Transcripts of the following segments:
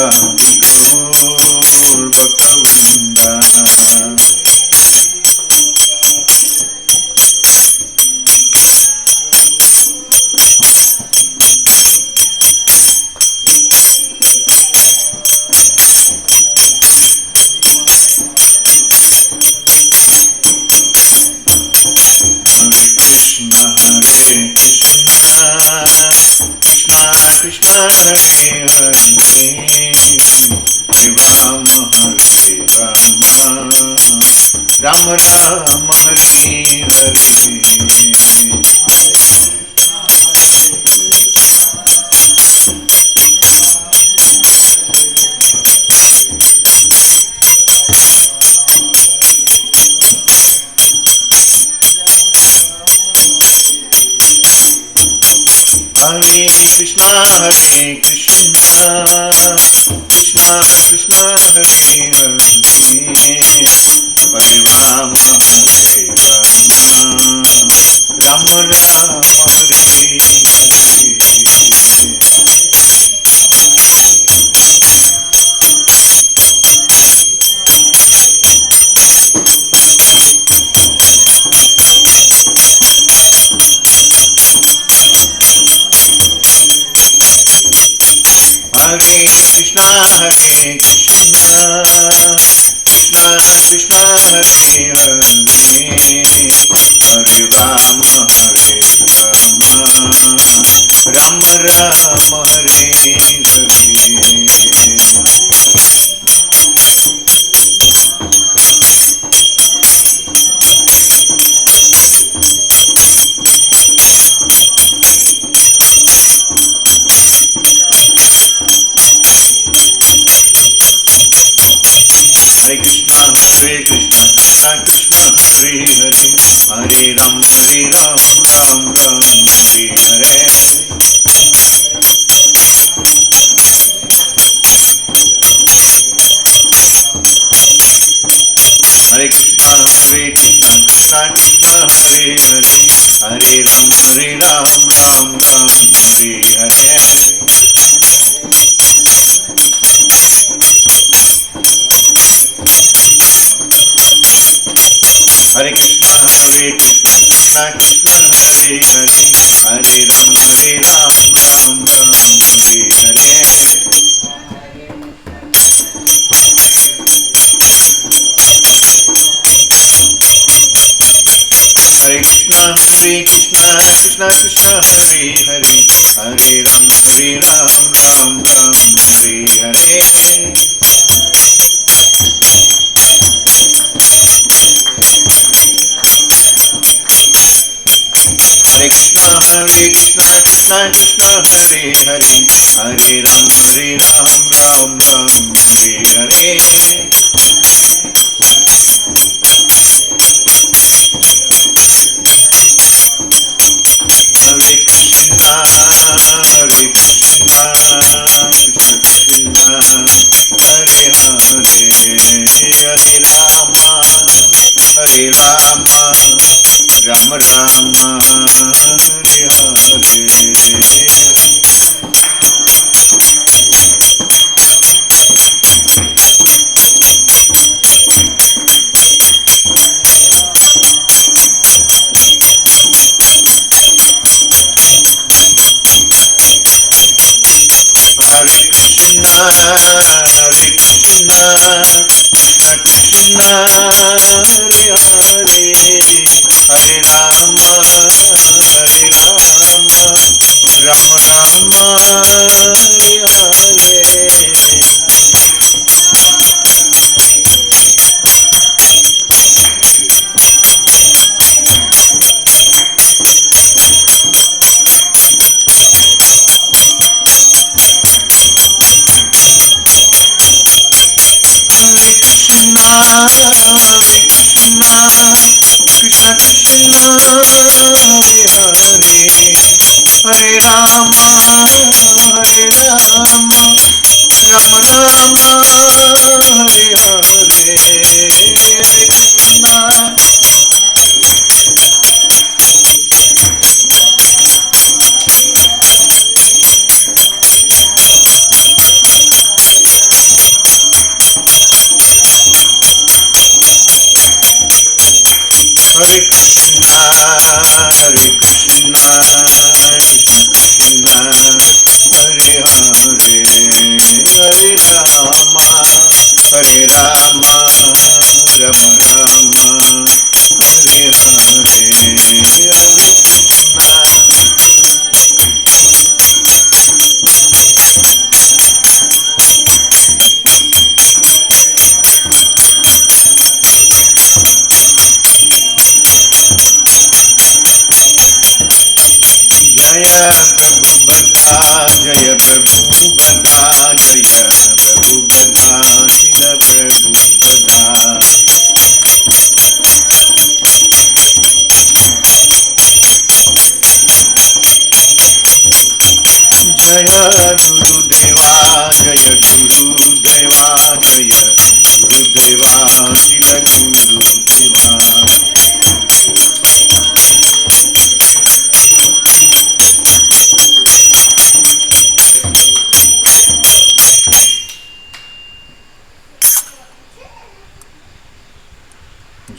Gaur Bhakta Vrinda. Krishna Hare Hare, Hare Rama Hare Rama, Rama Rama Hare Hare. Hare Krishna, Krishna Krishna, Hare Hare, Hare Rama, Hare Rama, Rama Rama, Hare Hare. Hare Krishna, Krishna Krishna, Hare Hare, Hare Rama, Hare Rama, Rama Rama, Hare Hare Krishna, Krishna Krishna, Hare Hare, Hare Ram, Ram Ram, Hare Hare. Hare Krishna, Krishna Krishna, Hare Hare, Hare Ram, Ram Ram, Hare Hare. Hare Krishna, Krishna Krishna, Hare Hare, Hare Ram, Ram Ram, Hare Hare. Hare Krishna, Krishna Krishna, Hare Hare, Hare Ram, Ram Ram, Hare Hare. Hare Krishna, Krishna Krishna, Hare Hare, Hare Ram, Ram Ram, Hare Hare. Hare Krishna, Krishna Krishna, Hare Hare, Hare Rama, Rama Rama, Hare Hare. Hare Krishna, Krishna Krishna, Hare Hare, Hare Rama, Rama Rama, Hare Hare. Krishna Krishna, Hare Hare, Hare Rama, Rama Rama, Hare Hare. Hare Krishna.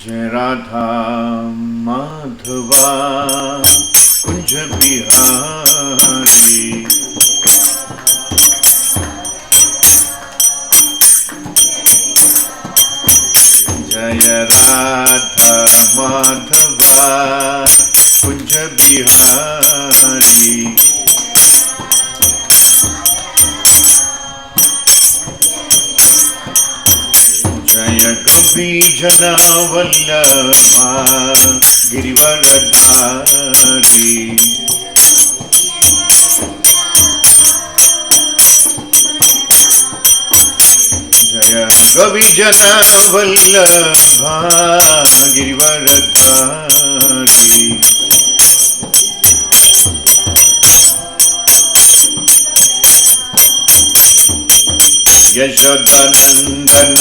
जय राधा माधवा कुंज बिहारी। जय राधा माधवा कुंज बिहारी। जय कवि जना वल्लभा गिरिवरधारी। जय कवि जना वल्लभा गिरिवरधारी। यशोदानंदन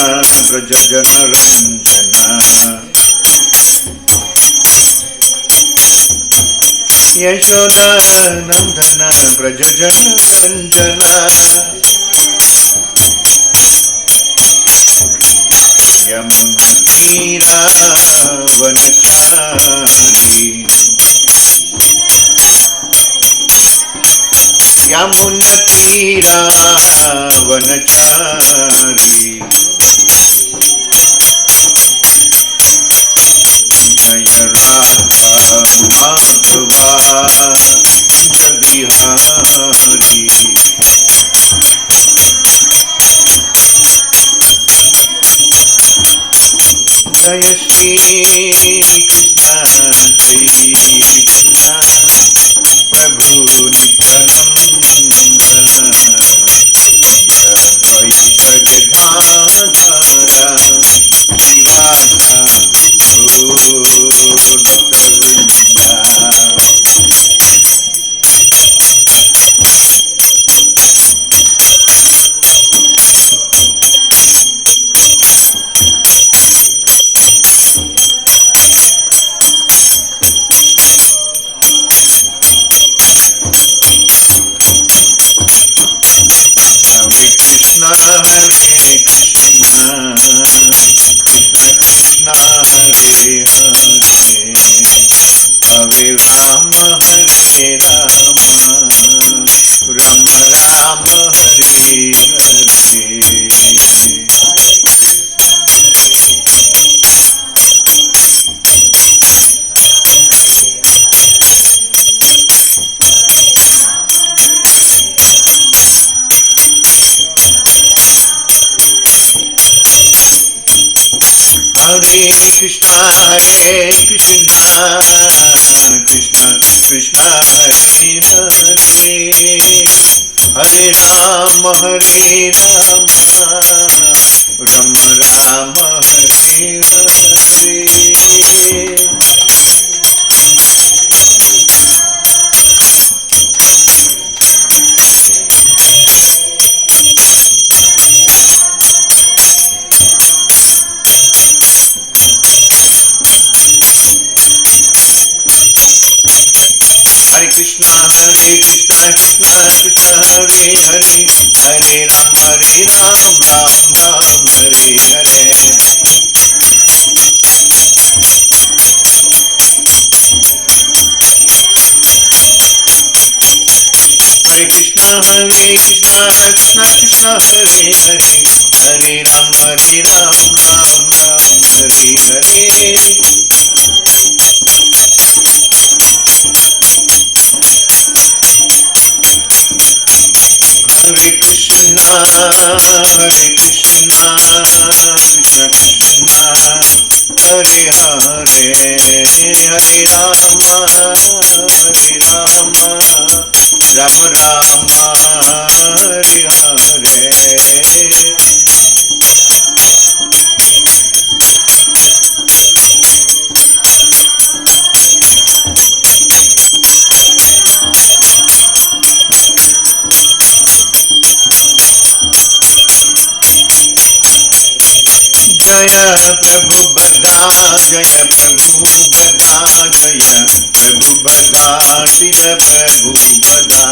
व्रज जन रंजना। यशोदानंदन व्रज जन रंजना। यमुना तीरा वनचारी। यमुना तीरा वनचारी। जय राधा माधवा कुंज बिहारी। जय श्री कृष्ण जय कृष्ण प्रभु नित्यानंद। द्वैत Gadadhar श्रीवासा भक्तवृंदा। Hare Krishna Krishna Krishna Hare Hare, Hare Rama Hare Rama, Rama Rama Hare Hare. Hare Krishna Krishna Krishna Hare Hare, Hare Rama Hare Rama, Rama Rama Hare Hare. Hare Krishna Krishna Krishna Hare Hare, Hare Ram Ram Ram Hare Hare. Hare Krishna Krishna Krishna Hare Hare, Hare Ram Ram Ram Hare Hare. Hare Krishna Krishna Krishna Hare Hare, Hare Rama Rama Rama Hare Hare. जय प्रभु बदा जय प्रभु बदा जय प्रभु बदा शिव प्रभु बदा।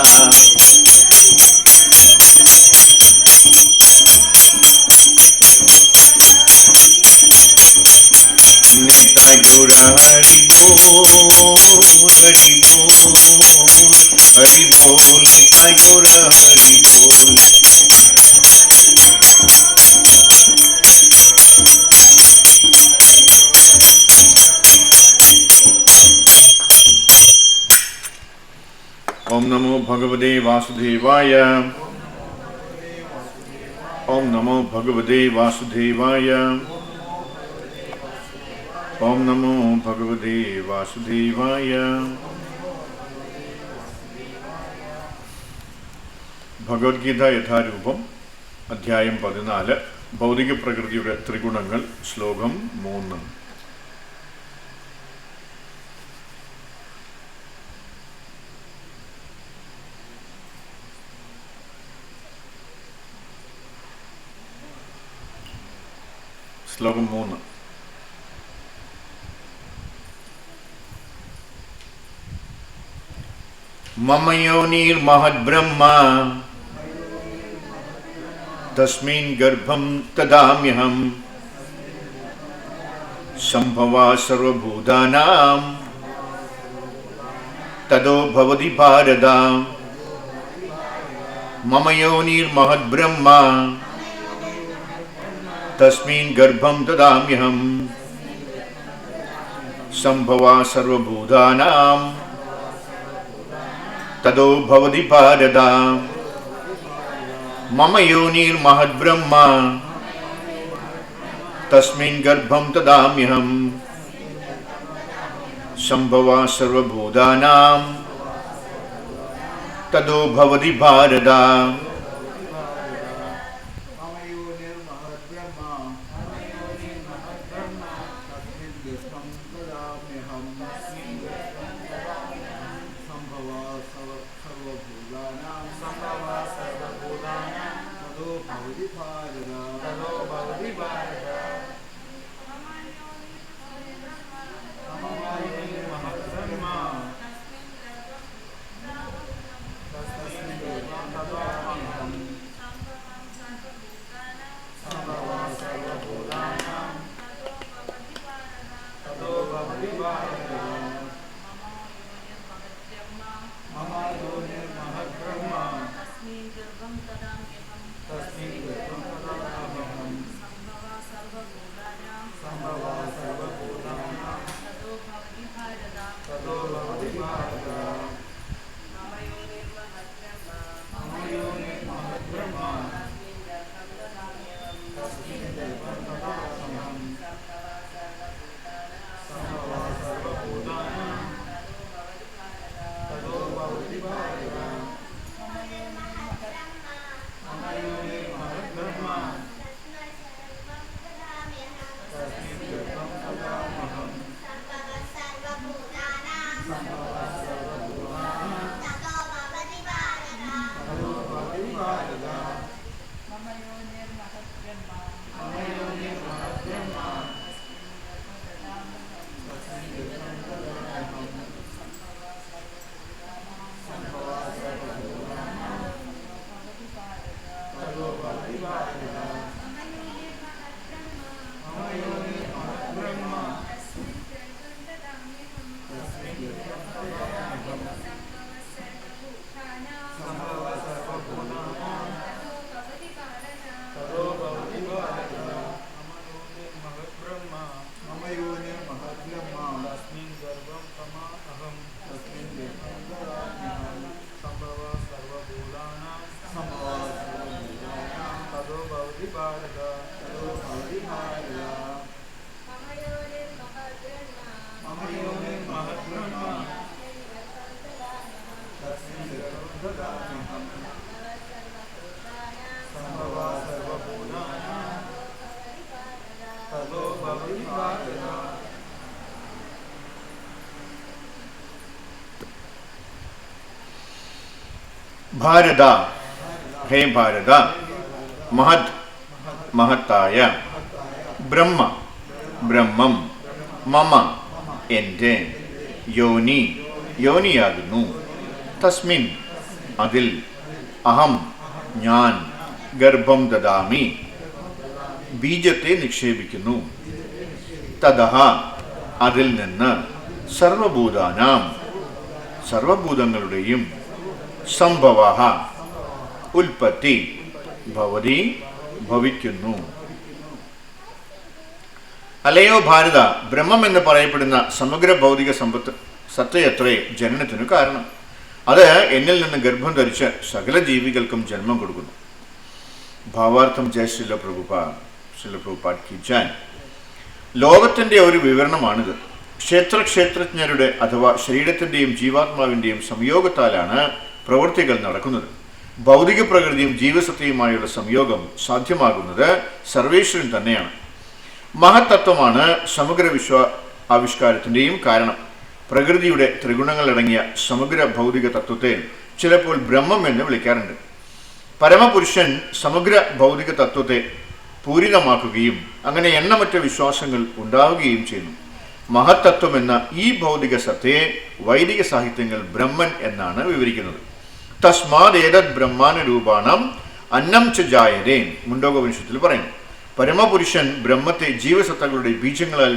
ഭഗവതേ വാസുദേവായ. ഓം നമോ ഭഗവതേ വാസുദേവായ. ഓം നമോ ഭഗവതേ വാസുദേവായ. ഭഗവത്ഗീത യഥാരൂപം, അധ്യായം 14, ഭൗതിക പ്രകൃതിയുടെ ത്രിഗുണങ്ങൾ, ശ്ലോകം 3. ശ്ലോകം 3. മമ യോനിർമഹദ്ബ്രഹ്മ തസ്മിൻ ഗർഭം ദദാമ്യഹം സംഭവാ സർവഭൂതാനാം തദോ ഭവതി ഭാരത. മമ യോനിർമഹദ്ബ്രഹ്മ തസ്മിൻ ഗർഭം ദദാമ്യഹം സംഭവാ സർവഭൂതാനാം തദോ ഭവതി ഭാരത. മമ യോനിർമഹദ്ബ്രഹ്മ തസ്മിൻ ഗർഭം ദദാമ്യഹം സംഭവാ സർവഭൂതാനാം തദോ ഭവതി ഭാരത. ഭാരത, ഹേ ഭാരത, മഹത്, മഹത്തായ, ബ്രഹ്മ, ബ്രഹ്മം, മമ, എൻ്റെ, യോനി, യോനിയാകുന്നു, തസ്മിൻ, അതിൽ, അഹം, ഞാൻ, ഗർഭം ദദാമി, ബീജത്തെ നിക്ഷേപിക്കുന്നു, തദഹ, അതിൽ നിന്ന്, സർവഭൂതാനാം, സർവഭൂതങ്ങളുടെയും, സംഭവഃ, ഉൽപ്പത്തി, ഭവതി, ഭവിക്കുന്നു. അല്ലയോ ഭാരത, ബ്രഹ്മം എന്ന് പറയപ്പെടുന്ന സമഗ്ര ഭൗതിക സത്തയത്രേ ജനനത്തിനു കാരണം. അത് എന്നിൽ നിന്ന് ഗർഭം ധരിച്ച് സകല ജീവികൾക്കും ജന്മം കൊടുക്കുന്നു. ഭാവാർത്ഥം ജയ ശ്രീല പ്രഭുപാദ് കി ജയ്. ലോകത്തിന്റെ ഒരു വിവരണമാണിത്. ക്ഷേത്രജ്ഞരുടെ അഥവാ ശരീരത്തിന്റെയും ജീവാത്മാവിന്റെയും സംയോഗത്താലാണ് പ്രവൃത്തികൾ നടക്കുന്നത്. ഭൗതിക പ്രകൃതിയും ജീവസത്തയുമായുള്ള സംയോഗം സാധ്യമാകുന്നത് സർവേശ്വരൻ തന്നെയാണ്. മഹത്തത്വമാണ് സമഗ്ര ആവിഷ്കാരത്തിന്റെയും കാരണം. പ്രകൃതിയുടെ ത്രിഗുണങ്ങളടങ്ങിയ സമഗ്ര ഭൗതിക തത്വത്തെ ചിലപ്പോൾ ബ്രഹ്മം എന്ന് വിളിക്കാറുണ്ട്. പരമപുരുഷൻ സമഗ്ര ഭൗതിക തത്വത്തെ പൂരിതമാക്കുകയും അങ്ങനെ എണ്ണമറ്റ വിശ്വാസങ്ങൾ ഉണ്ടാവുകയും ചെയ്യുന്നു. മഹത്തത്വം എന്ന ഈ ഭൗതിക സത്തയെ വൈദിക സാഹിത്യങ്ങൾ ബ്രഹ്മൻ എന്നാണ് വിവരിക്കുന്നത്. തസ്മാത് ഏതത് ബ്രഹ്മാനുരൂപാണം അന്നം ച ജായതേ മുണ്ടോകോപനിഷത്തിൽ പറയുന്നു. പരമപുരുഷൻ ബ്രഹ്മത്തെ ജീവസത്തകളുടെ ബീജങ്ങളാൽ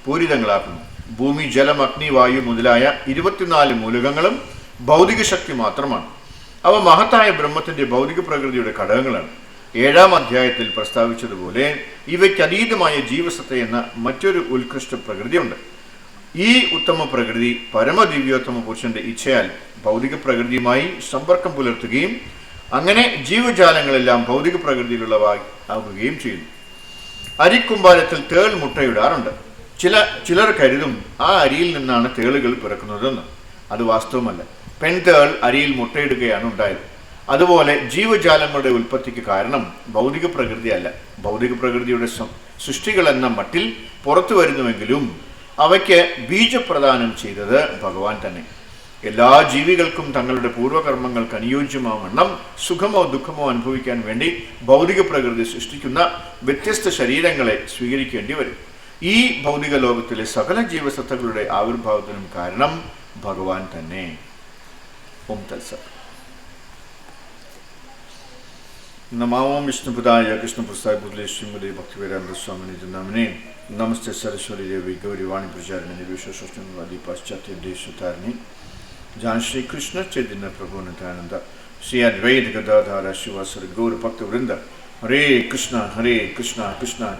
പൂരിതങ്ങളാക്കുന്നു. ഭൂമി, ജലം, അഗ്നി, വായു മുതലായ 24 മൂലകങ്ങളും ഭൗതിക ശക്തി മാത്രമാണ്. അവ മഹത്തായ ബ്രഹ്മത്തിന്റെ ഭൗതിക പ്രകൃതിയുടെ ഘടകങ്ങളാണ്. 7-ാം അധ്യായത്തിൽ പ്രസ്താവിച്ചതുപോലെ ഇവയ്ക്ക് അതീതമായ ജീവസത്ത എന്ന മറ്റൊരു ഉത്കൃഷ്ട പ്രകൃതിയുണ്ട്. ഈ ഉത്തമ പ്രകൃതി പരമദിവ്യോത്തമ പുരുഷന്റെ ഇച്ഛയാൽ ഭൗതിക പ്രകൃതിയുമായി സമ്പർക്കം പുലർത്തുകയും അങ്ങനെ ജീവജാലങ്ങളെല്ലാം ഭൗതിക പ്രകൃതിയിലുള്ളവാകുകയും ചെയ്യുന്നു. അരിക്കുമ്പാരത്തിൽ തേൾ മുട്ടയിടാറുണ്ട്. ചിലർ കരുതും ആ അരിയിൽ നിന്നാണ് തേളുകൾ പിറക്കുന്നതെന്ന്. അത് വാസ്തവമല്ല. പെൺതേൾ അരിയിൽ മുട്ടയിടുകയാണ് ഉണ്ടായത്. അതുപോലെ ജീവജാലങ്ങളുടെ ഉൽപ്പത്തിക്ക് കാരണം ഭൗതിക പ്രകൃതിയല്ല. ഭൗതിക പ്രകൃതിയുടെ സൃഷ്ടികൾ എന്ന മട്ടിൽ പുറത്തു വരുന്നുവെങ്കിലും അവയ്ക്ക് ബീജപ്രദാനം ചെയ്തത് ഭഗവാൻ തന്നെ. എല്ലാ ജീവികൾക്കും തങ്ങളുടെ പൂർവ്വകർമ്മങ്ങൾക്ക് അനുയോജ്യമാവണ്ണം സുഖമോ ദുഃഖമോ അനുഭവിക്കാൻ വേണ്ടി ഭൗതിക പ്രകൃതി സൃഷ്ടിക്കുന്ന വ്യത്യസ്ത ശരീരങ്ങളെ സ്വീകരിക്കേണ്ടി വരും. ഈ ഭൗതിക ലോകത്തിലെ സകല ജീവസത്തകളുടെ ആവിർഭാവത്തിനും കാരണം ഭഗവാൻ തന്നെ. ഓം തത്സത്. നമാമോ വിഷ്ണുപദായ കൃഷ്ണപ്രസാദ പുത്ലേ ശ്രീമതി ഭക്തിവേദാന്ത സ്വാമിനി നാമിനെ. നമസ്തേ സരസ്വതി ദേവി ഗൗരി വാണി പ്രചാരിണി വിശ്വസ്വാദി പാശ്ചാത്യ ദേശതാരിണി ജാൻ ശ്രീ കൃഷ്ണ ചൈതന്യ പ്രഭു നിത്യാനന്ദ ശ്രീ അദ്വൈത ഗദാധര ശിവാസരി ഗൗര ഭക്ത വൃന്ദ. ഹരേ കൃഷ്ണ കൃഷ്ണ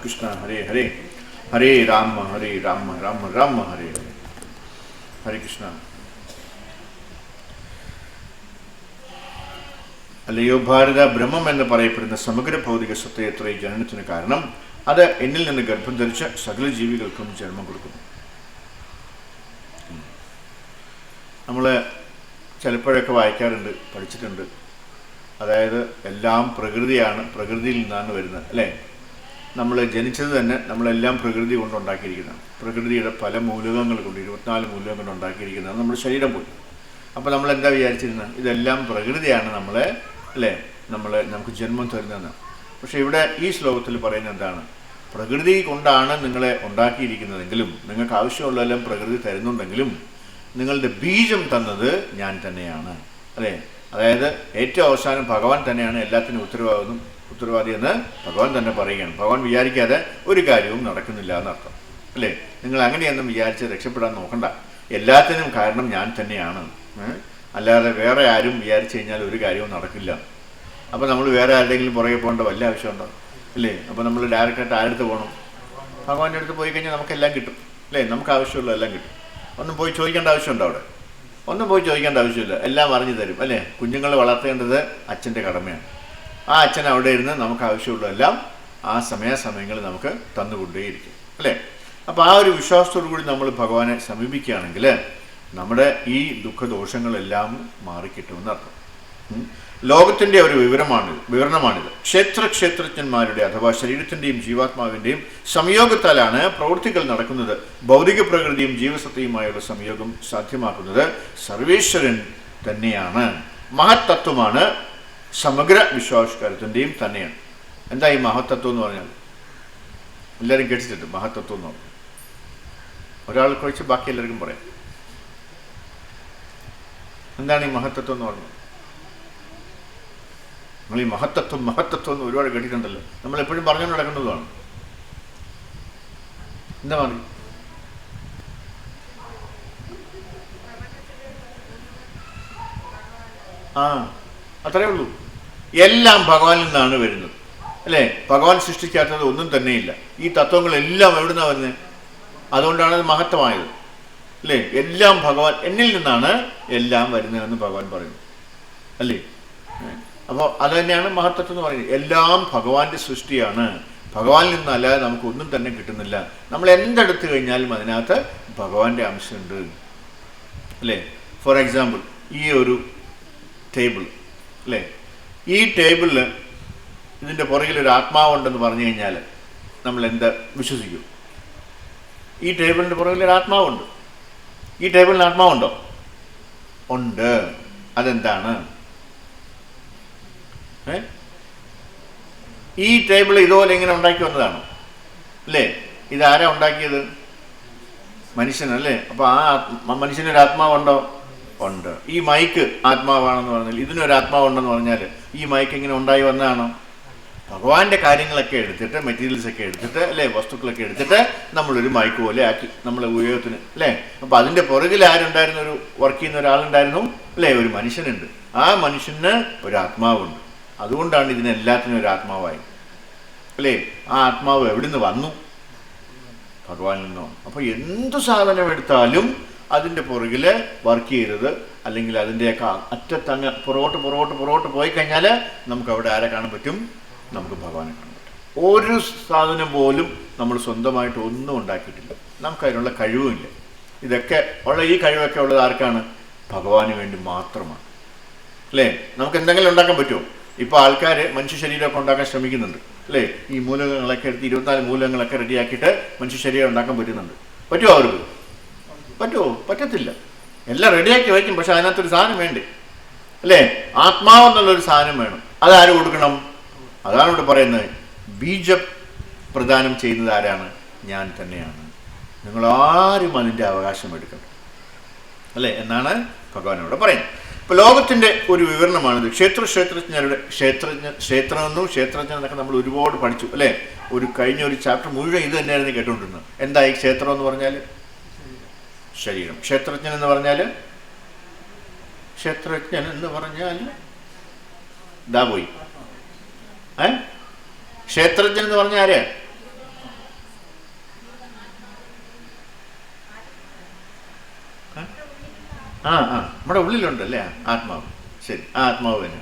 കൃഷ്ണ ഹരേ ഹരേ, ഹരേ രാമ രാമ രാമ ഹരേ ഹരേ. ഹരേ കൃഷ്ണ. അല്ലയോ ഭാരത, ബ്രഹ്മം എന്ന് പറയപ്പെടുന്ന സമഗ്ര ഭൗതിക സത്തയത്രേ ജനനത്തിന് കാരണം. അത് എന്നിൽ നിന്ന് ഗർഭം ധരിച്ച സകല ജീവികൾക്കും ജന്മം കൊടുക്കുന്നു. നമ്മൾ ചിലപ്പോഴൊക്കെ വായിക്കാറുണ്ട്, പഠിച്ചിട്ടുണ്ട്. അതായത് എല്ലാം പ്രകൃതിയാണ്, പ്രകൃതിയിൽ നിന്നാണ് വരുന്നത്, അല്ലേ? നമ്മൾ ജനിച്ചത് തന്നെ നമ്മളെല്ലാം പ്രകൃതി കൊണ്ടുണ്ടാക്കിയിരിക്കുന്നതാണ്. പ്രകൃതിയുടെ പല മൂലകങ്ങൾ കൊണ്ട് 24 മൂലകങ്ങൾ കൊണ്ട് ഉണ്ടാക്കിയിരിക്കുന്നതാണ് നമ്മുടെ ശരീരം പോലും. അപ്പോൾ നമ്മൾ എന്താ വിചാരിച്ചിരുന്നത്? ഇതെല്ലാം പ്രകൃതിയാണ് നമ്മളെ, അല്ലേ, നമുക്ക് ജന്മം തരുന്നതെന്ന്. പക്ഷേ ഇവിടെ ഈ ശ്ലോകത്തിൽ പറയുന്നത് എന്താണ്? പ്രകൃതി കൊണ്ടാണ് നിങ്ങളെ ഉണ്ടാക്കിയിരിക്കുന്നതെങ്കിലും, നിങ്ങൾക്ക് ആവശ്യമുള്ളതെല്ലാം പ്രകൃതി തരുന്നുണ്ടെങ്കിലും നിങ്ങളുടെ ബീജം തന്നത് ഞാൻ തന്നെയാണ്, അല്ലേ? അതായത് ഏറ്റവും അവസാനം ഭഗവാൻ തന്നെയാണ് എല്ലാത്തിനും ഉത്തരവാദി എന്ന് ഭഗവാൻ തന്നെ പറയുകയാണ്. ഭഗവാൻ വിചാരിക്കാതെ ഒരു കാര്യവും നടക്കുന്നില്ല എന്നർത്ഥം, അല്ലേ? നിങ്ങൾ അങ്ങനെയൊന്നും വിചാരിച്ച് രക്ഷപ്പെടാൻ നോക്കണ്ട. എല്ലാത്തിനും കാരണം ഞാൻ തന്നെയാണ്. അല്ലാതെ വേറെ ആരും വിചാരിച്ചു കഴിഞ്ഞാൽ ഒരു കാര്യവും നടക്കില്ല. അപ്പോൾ നമ്മൾ വേറെ ആരുടെയെങ്കിലും പുറകെ പോകേണ്ട വല്ല ആവശ്യമുണ്ടോ? അല്ലേ? അപ്പോൾ നമ്മൾ ഡയറക്റ്റായിട്ട് ആരുടെ പോകണം? ഭഗവാന്റെ അടുത്ത് പോയി കഴിഞ്ഞാൽ നമുക്കെല്ലാം കിട്ടും, അല്ലേ? നമുക്ക് ആവശ്യമുള്ള എല്ലാം കിട്ടും. ഒന്നും പോയി ചോദിക്കേണ്ട ആവശ്യമുണ്ടോ? അവിടെ ഒന്നും പോയി ചോദിക്കേണ്ട ആവശ്യമില്ല, എല്ലാം അറിഞ്ഞു തരും, അല്ലേ? കുഞ്ഞുങ്ങളെ വളർത്തേണ്ടത് അച്ഛൻ്റെ കടമയാണ്. ആ അച്ഛൻ അവിടെ ഇരുന്ന് നമുക്ക് ആവശ്യമുള്ളതെല്ലാം ആ സമയങ്ങളിൽ നമുക്ക് തന്നുകൊണ്ടേയിരിക്കും, അല്ലേ? അപ്പോൾ ആ ഒരു വിശ്വാസത്തോടു കൂടി നമ്മൾ ഭഗവാനെ സമീപിക്കുകയാണെങ്കിൽ നമ്മുടെ ഈ ദുഃഖദോഷങ്ങളെല്ലാം മാറിക്കിട്ടുമെന്നർത്ഥം. ലോകത്തിൻ്റെ ഒരു വിവരണമാണിത്. ക്ഷേത്രജ്ഞന്മാരുടെ അഥവാ ശരീരത്തിൻ്റെയും ജീവാത്മാവിൻ്റെയും സംയോഗത്താലാണ് പ്രവൃത്തികൾ നടക്കുന്നത്. ഭൗതിക പ്രകൃതിയും ജീവസത്തയുമായുള്ള സംയോഗം സാധ്യമാക്കുന്നത് സർവേശ്വരൻ തന്നെയാണ്. മഹത്തത്വമാണ് സമഗ്ര വിശ്വാസകാരത്തിൻ്റെയും തന്നെയാണ്. എന്താ ഈ മഹത്തത്വം എന്ന് പറഞ്ഞാൽ? എല്ലാവരും കേട്ടിട്ടുണ്ട് മഹത്തത്വം എന്ന് പറഞ്ഞു. ഒരാൾ കുറിച്ച് ബാക്കി എല്ലാവർക്കും പറയാം. എന്താണ് ഈ മഹത്തത്വം എന്ന് പറഞ്ഞത്? നമ്മൾ ഈ മഹത്തത്വം എന്ന് ഒരുപാട് കേട്ടിട്ടുണ്ടല്ലോ. നമ്മൾ എപ്പോഴും പറഞ്ഞു നടക്കുന്നതാണ്. എന്താ പറഞ്ഞു? അത്രേ ഉള്ളൂ. എല്ലാം ഭഗവാനിൽ നിന്നാണ് വരുന്നത്, അല്ലേ? ഭഗവാൻ സൃഷ്ടിക്കാത്തത് ഒന്നും തന്നെയില്ല. ഈ തത്വങ്ങളെല്ലാം എവിടുന്നാണ് വരുന്നത്? അതുകൊണ്ടാണ് അത് മഹത്വമായത്. അല്ലേ? എല്ലാം ഭഗവാൻ, എന്നിൽ നിന്നാണ് എല്ലാം വരുന്നതെന്ന് ഭഗവാൻ പറയുന്നു അല്ലേ? അപ്പോൾ അത് തന്നെയാണ് മഹത്തത്വം എന്ന് പറയുന്നത്. എല്ലാം ഭഗവാന്റെ സൃഷ്ടിയാണ്. ഭഗവാനിൽ നിന്നല്ലാതെ നമുക്കൊന്നും തന്നെ കിട്ടുന്നില്ല. നമ്മൾ എന്തെടുത്തു കഴിഞ്ഞാലും അതിനകത്ത് ഭഗവാന്റെ അംശമുണ്ട് അല്ലേ? ഫോർ എക്സാമ്പിൾ, ഈ ഒരു ടേബിൾ അല്ലേ, ഈ ടേബിളിൽ ഇതിൻ്റെ പുറകിലൊരു ആത്മാവുണ്ടെന്ന് പറഞ്ഞു കഴിഞ്ഞാൽ നമ്മൾ എന്താ വിശ്വസിക്കും? ഈ ടേബിളിൻ്റെ പുറകിലൊരു ആത്മാവുണ്ട്. ഈ ടേബിളിന് ആത്മാവുണ്ടോ? ഉണ്ട്. അതെന്താണ്? ഈ ടേബിൾ ഇതുപോലെ ഇങ്ങനെ ഉണ്ടാക്കി വന്നതാണോ? അല്ലേ? ഇതാരാ ഉണ്ടാക്കിയത്? മനുഷ്യനല്ലേ? അപ്പോൾ ആ മനുഷ്യനൊരു ആത്മാവുണ്ടോ? ഉണ്ട്. ഈ മൈക്ക് ആത്മാവാണെന്ന് പറഞ്ഞാൽ, ഇതിനൊരു ആത്മാവുണ്ടെന്ന് പറഞ്ഞാൽ ഈ മൈക്ക് ഇങ്ങനെ ഉണ്ടായി വന്നതാണോ? ഭഗവാന്റെ കാര്യങ്ങളൊക്കെ എടുത്തിട്ട്, മെറ്റീരിയൽസ് ഒക്കെ എടുത്തിട്ട് അല്ലേ, വസ്തുക്കളൊക്കെ എടുത്തിട്ട് നമ്മളൊരു മൈക്ക് പോലെ ആക്കി നമ്മളെ ഉപയോഗത്തിന് അല്ലേ. അപ്പോൾ അതിൻ്റെ പുറകിൽ ആരുണ്ടായിരുന്നു? ഒരു വർക്ക് ചെയ്യുന്ന ഒരാളുണ്ടായിരുന്നു അല്ലേ? ഒരു മനുഷ്യനുണ്ട്. ആ മനുഷ്യന് ഒരു ആത്മാവുണ്ട്. അതുകൊണ്ടാണ് ഇതിനെല്ലാത്തിനും ഒരു ആത്മാവായി അല്ലേ. ആ ആത്മാവ് എവിടുന്ന് വന്നു? ഭഗവാനിൽ നിന്നോ. അപ്പോൾ എന്തു സാധനം എടുത്താലും അതിൻ്റെ പുറകിൽ വർക്ക് ചെയ്തത്, അല്ലെങ്കിൽ അതിൻ്റെയൊക്കെ അറ്റത്തങ്ങ് പുറകോട്ട് പോയി കഴിഞ്ഞാൽ നമുക്ക് അവിടെ ആരെ കാണാൻ പറ്റും? നമുക്ക് ഭഗവാനെ കാണാൻ പറ്റും. ഒരു സാധനം പോലും നമ്മൾ സ്വന്തമായിട്ട് ഒന്നും ഉണ്ടാക്കിയിട്ടില്ല. നമുക്കതിനുള്ള കഴിവുമില്ല. ഇതൊക്കെ ഉള്ള, ഈ കഴിവൊക്കെ ഉള്ളത് ആർക്കാണ്? ഭഗവാന് വേണ്ടി മാത്രമാണ് അല്ലേ. നമുക്ക് എന്തെങ്കിലും ഉണ്ടാക്കാൻ പറ്റുമോ? ഇപ്പോൾ ആൾക്കാർ മനുഷ്യ ശരീരമൊക്കെ ഉണ്ടാക്കാൻ ശ്രമിക്കുന്നുണ്ട് അല്ലേ. ഈ മൂലകങ്ങളൊക്കെ എടുത്ത് 24 മൂലകങ്ങളൊക്കെ റെഡിയാക്കിയിട്ട് മനുഷ്യ ശരീരം ഉണ്ടാക്കാൻ പറ്റുന്നുണ്ട്. പറ്റുമോ അവർക്ക്? പറ്റുമോ? പറ്റത്തില്ല. എല്ലാം റെഡിയാക്കി വയ്ക്കും, പക്ഷെ അതിനകത്തൊരു സാധനം വേണ്ടേ അല്ലേ? ആത്മാവെന്നുള്ളൊരു സാധനം വേണം. അതാര് കൊടുക്കണം? അതാണ് ഇവിടെ പറയുന്നത്. ബീജ പ്രദാനം ചെയ്യുന്നത് ആരാണ്? ഞാൻ തന്നെയാണ്. നിങ്ങളാരും അതിൻ്റെ അവകാശം എടുക്കണം അല്ലേ എന്നാണ് ഭഗവാൻ ഇവിടെ പറയുന്നത്. ഇപ്പോൾ ലോകത്തിൻ്റെ ഒരു വിവരണമാണിത്. ക്ഷേത്രജ്ഞരുടെ ക്ഷേത്രജ്ഞൻ എന്നൊക്കെ നമ്മൾ ഒരുപാട് പഠിച്ചു അല്ലേ. കഴിഞ്ഞ ഒരു ചാപ്റ്റർ മുഴുവൻ ഇത് തന്നെയായിരുന്നു കേട്ടുകൊണ്ടിരുന്നത്. എന്തായി ക്ഷേത്രം എന്ന് പറഞ്ഞാൽ? ശരീരം. ക്ഷേത്രജ്ഞൻ എന്ന് പറഞ്ഞാൽ ഇതാ പോയി. ക്ഷേത്രജ്ഞൻ എന്ന് പറഞ്ഞാൽ ആരെയാ? നമ്മുടെ ഉള്ളിലുണ്ട് അല്ലേ ആത്മാവ്. ശരി, ആ ആത്മാവ് തന്നെ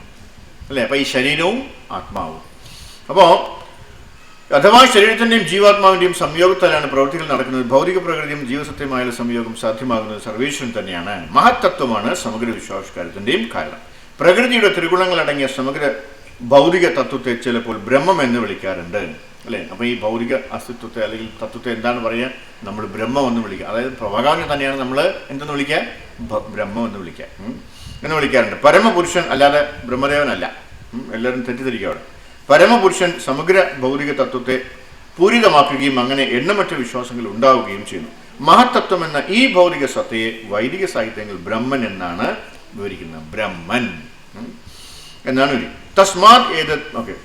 അല്ലേ. അപ്പം ഈ ശരീരവും ആത്മാവും. അപ്പോൾ അഥവാ ശരീരത്തിൻ്റെയും ജീവാത്മാവിൻ്റെയും സംയോഗത്താലാണ് പ്രവൃത്തികൾ നടക്കുന്നത്. ഭൗതിക പ്രകൃതിയും ജീവസത്യമായുള്ള സംയോഗം സാധ്യമാകുന്നത് സർവേശ്വരൻ തന്നെയാണ്. മഹത്തത്വമാണ് സമഗ്ര വിശ്വാസകാര്യത്തിൻ്റെയും കാരണം. പ്രകൃതിയുടെ ത്രിഗുണങ്ങളടങ്ങിയ സമഗ്ര ഭൗതിക തത്വത്തെ ചിലപ്പോൾ ബ്രഹ്മം എന്ന് വിളിക്കാറുണ്ട് അല്ലേ. അപ്പോൾ ഈ ഭൗതിക അസ്തിത്വത്തെ അല്ലെങ്കിൽ തത്വത്തെ എന്താണ് പറയുക? നമ്മൾ ബ്രഹ്മം എന്ന് വിളിക്കുക. അതായത് ഭഗവാനെ തന്നെയാണ് നമ്മൾ എന്തെന്ന് വിളിക്കുക? ബ്രഹ്മം എന്ന് വിളിക്കുക എന്ന് വിളിക്കാറുണ്ട്. പരമപുരുഷൻ അല്ലാതെ ബ്രഹ്മദേവനല്ല. എല്ലാവരും തെറ്റിദ്ധരിക്കുക അവിടെ. പരമപുരുഷൻ സമഗ്ര ഭൗതിക തത്വത്തെ പൂരിതമാക്കുകയും അങ്ങനെ എണ്ണമറ്റ വിശ്വാസങ്ങൾ ഉണ്ടാവുകയും ചെയ്യുന്നു. മഹത്തത്വം എന്ന ഈ ഭൗതിക സത്തയെ വൈദിക സാഹിത്യങ്ങൾ ബ്രഹ്മൻ എന്നാണ് വിവരിക്കുന്നത്. ബ്രഹ്മൻ എന്നാണ് വിവരിക്കുന്നത്. തസ്മാത് ഏതത് ഓക്കെ.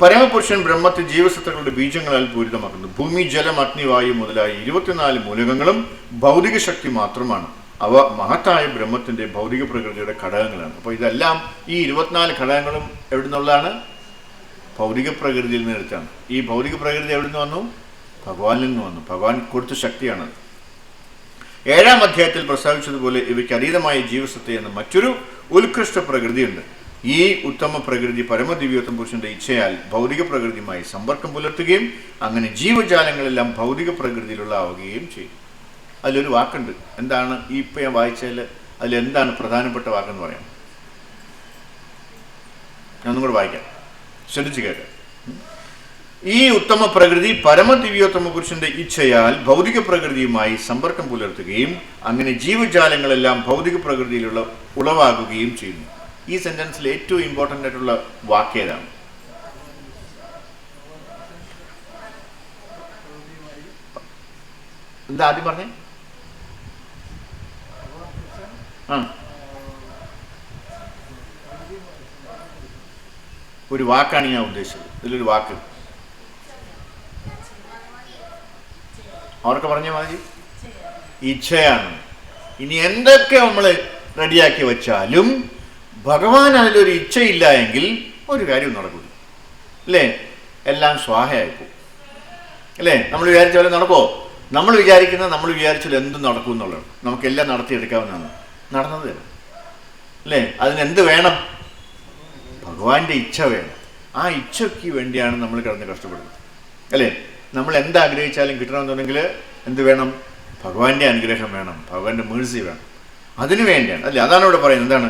പരമപുരുഷൻ ബ്രഹ്മത്തെ ജീവസത്തകളുടെ ബീജങ്ങളാൽ പൂരിതമാക്കുന്നു. ഭൂമി, ജലം, അഗ്നി, വായു മുതലായ 24 മൂലകങ്ങളും ഭൗതിക ശക്തി മാത്രമാണ്. അവ മഹത്തായ ബ്രഹ്മത്തിന്റെ ഭൗതിക പ്രകൃതിയുടെ ഘടകങ്ങളാണ്. അപ്പോൾ ഇതെല്ലാം ഈ 24 ഘടകങ്ങളും എവിടെ നിന്നുള്ളതാണ്? ഭൗതിക പ്രകൃതിയിൽ നിന്ന് എടുത്താണ്. ഈ ഭൗതിക പ്രകൃതി എവിടെ നിന്ന് വന്നു? ഭഗവാനിൽ നിന്ന് വന്നു. ഭഗവാൻ കൊടുത്ത ശക്തിയാണത്. 7-ാം അധ്യായത്തിൽ പ്രസ്താവിച്ചതുപോലെ ഇവയ്ക്ക് അതീതമായ ജീവസത്ത എന്ന മറ്റൊരു ഉത്കൃഷ്ട പ്രകൃതിയുണ്ട്. ഈ ഉത്തമ പ്രകൃതി പരമദിവ്യോത്തമ പുരുഷന്റെ ഇച്ഛയാൽ ഭൗതിക പ്രകൃതിയുമായി സമ്പർക്കം പുലർത്തുകയും അങ്ങനെ ജീവജാലങ്ങളെല്ലാം ഭൗതിക പ്രകൃതിയിലുള്ളാവുകയും ചെയ്യും. അതിലൊരു വാക്കുണ്ട്. എന്താണ്? ഈ ഇപ്പം ഞാൻ വായിച്ചതിൽ അതിലെന്താണ് പ്രധാനപ്പെട്ട വാക്കെന്ന് പറയാം? ഞാനൊന്നും കൂടെ വായിക്കാം, ശ്രദ്ധിച്ച് കേൾക്കാം. ഈ ഉത്തമ പ്രകൃതി പരമദിവ്യോത്തമ പുരുഷന്റെ ഇച്ഛയാൽ ഭൗതിക പ്രകൃതിയുമായി സമ്പർക്കം പുലർത്തുകയും അങ്ങനെ ജീവജാലങ്ങളെല്ലാം ഭൗതിക പ്രകൃതിയിലുള്ള ഉളവാകുകയും ചെയ്യുന്നു. ഈ സെന്റൻസിൽ ഏറ്റവും ഇമ്പോർട്ടൻ്റ് ആയിട്ടുള്ള വാക്ക് ഏതാണ്? എന്താ ആദ്യം പറഞ്ഞേ? ഒരു വാക്കാണ് ഞാൻ ഉദ്ദേശിച്ചത്. ഇതിലൊരു വാക്ക് അവർക്ക് പറഞ്ഞ മാതിരി ഇച്ഛയാണ്. ഇനി എന്തൊക്കെ നമ്മൾ റെഡിയാക്കി വെച്ചാലും ഭഗവാൻ അതിലൊരു ഇച്ഛയില്ല എങ്കിൽ ഒരു കാര്യവും നടക്കില്ല അല്ലേ. എല്ലാം സ്വാഹയായിപ്പോ അല്ലേ. നമ്മൾ വിചാരിച്ച പോലെ നടക്കുമോ? നമ്മൾ വിചാരിക്കുന്നത് നമ്മൾ വിചാരിച്ചാൽ എന്തും നടക്കും എന്നുള്ളതാണ്. നമുക്കെല്ലാം നടത്തിയെടുക്കാവുന്നതാണ്. നടന്നത് തന്നെ അല്ലേ? അതിനെന്ത് വേണം? ഭഗവാന്റെ ഇച്ഛ വേണം. ആ ഇച്ഛയ്ക്ക് വേണ്ടിയാണ് നമ്മൾ കിടന്ന് കഷ്ടപ്പെടുന്നത് അല്ലേ? നമ്മൾ എന്താഗ്രഹിച്ചാലും കിട്ടണമെന്നുണ്ടെങ്കിൽ എന്ത് വേണം? ഭഗവാന്റെ അനുഗ്രഹം വേണം, ഭഗവാന്റെ മേഴ്സി വേണം. അതിനു വേണ്ടിയാണ് അല്ലേ? അതാണ് ഇവിടെ പറയുന്നത്. എന്താണ്?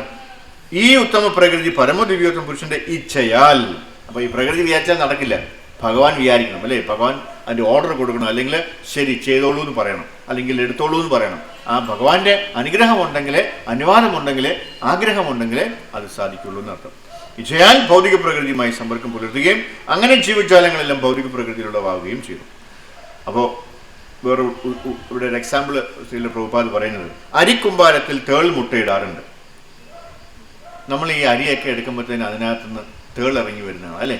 ഈ ഉത്തമ പ്രകൃതി പരമദിവ്യോത്തമ പുരുഷന്റെ ഇച്ഛയാൽ. അപ്പൊ ഈ പ്രകൃതി വിചാരിച്ചാൽ നടക്കില്ല, ഭഗവാൻ വിചാരിക്കണം അല്ലേ? ഭഗവാൻ അതിന്റെ ഓർഡർ കൊടുക്കണം, അല്ലെങ്കിൽ ശരി ചെയ്തോളൂ എന്ന് പറയണം, അല്ലെങ്കിൽ എടുത്തോളൂ എന്ന് പറയണം. ആ ഭഗവാന്റെ അനുഗ്രഹം ഉണ്ടെങ്കിലേ, അനുവാദമുണ്ടെങ്കിലേ, ആഗ്രഹമുണ്ടെങ്കിലേ അത് സാധിക്കുള്ളൂ എന്നർത്ഥം. ഇച്ഛയാൽ ഭൗതിക പ്രകൃതിയുമായി സമ്പർക്കം പുലർത്തുകയും അങ്ങനെ ജീവജാലങ്ങളെല്ലാം ഭൗതിക പ്രകൃതിയിലുള്ളവാകുകയും ചെയ്തു. അപ്പോൾ വേറെ ഇവിടെ ഒരു എക്സാമ്പിൾ ശ്രീല പ്രഭുപാദ് പറയുന്നത്, അരിക്കുമ്പാരത്തിൽ തേൾ മുട്ടയിടാറുണ്ട്. നമ്മൾ ഈ അരിയൊക്കെ എടുക്കുമ്പോഴത്തേന് അതിനകത്തുനിന്ന് തേൾ ഇറങ്ങി വരുന്നതാണ് അല്ലേ?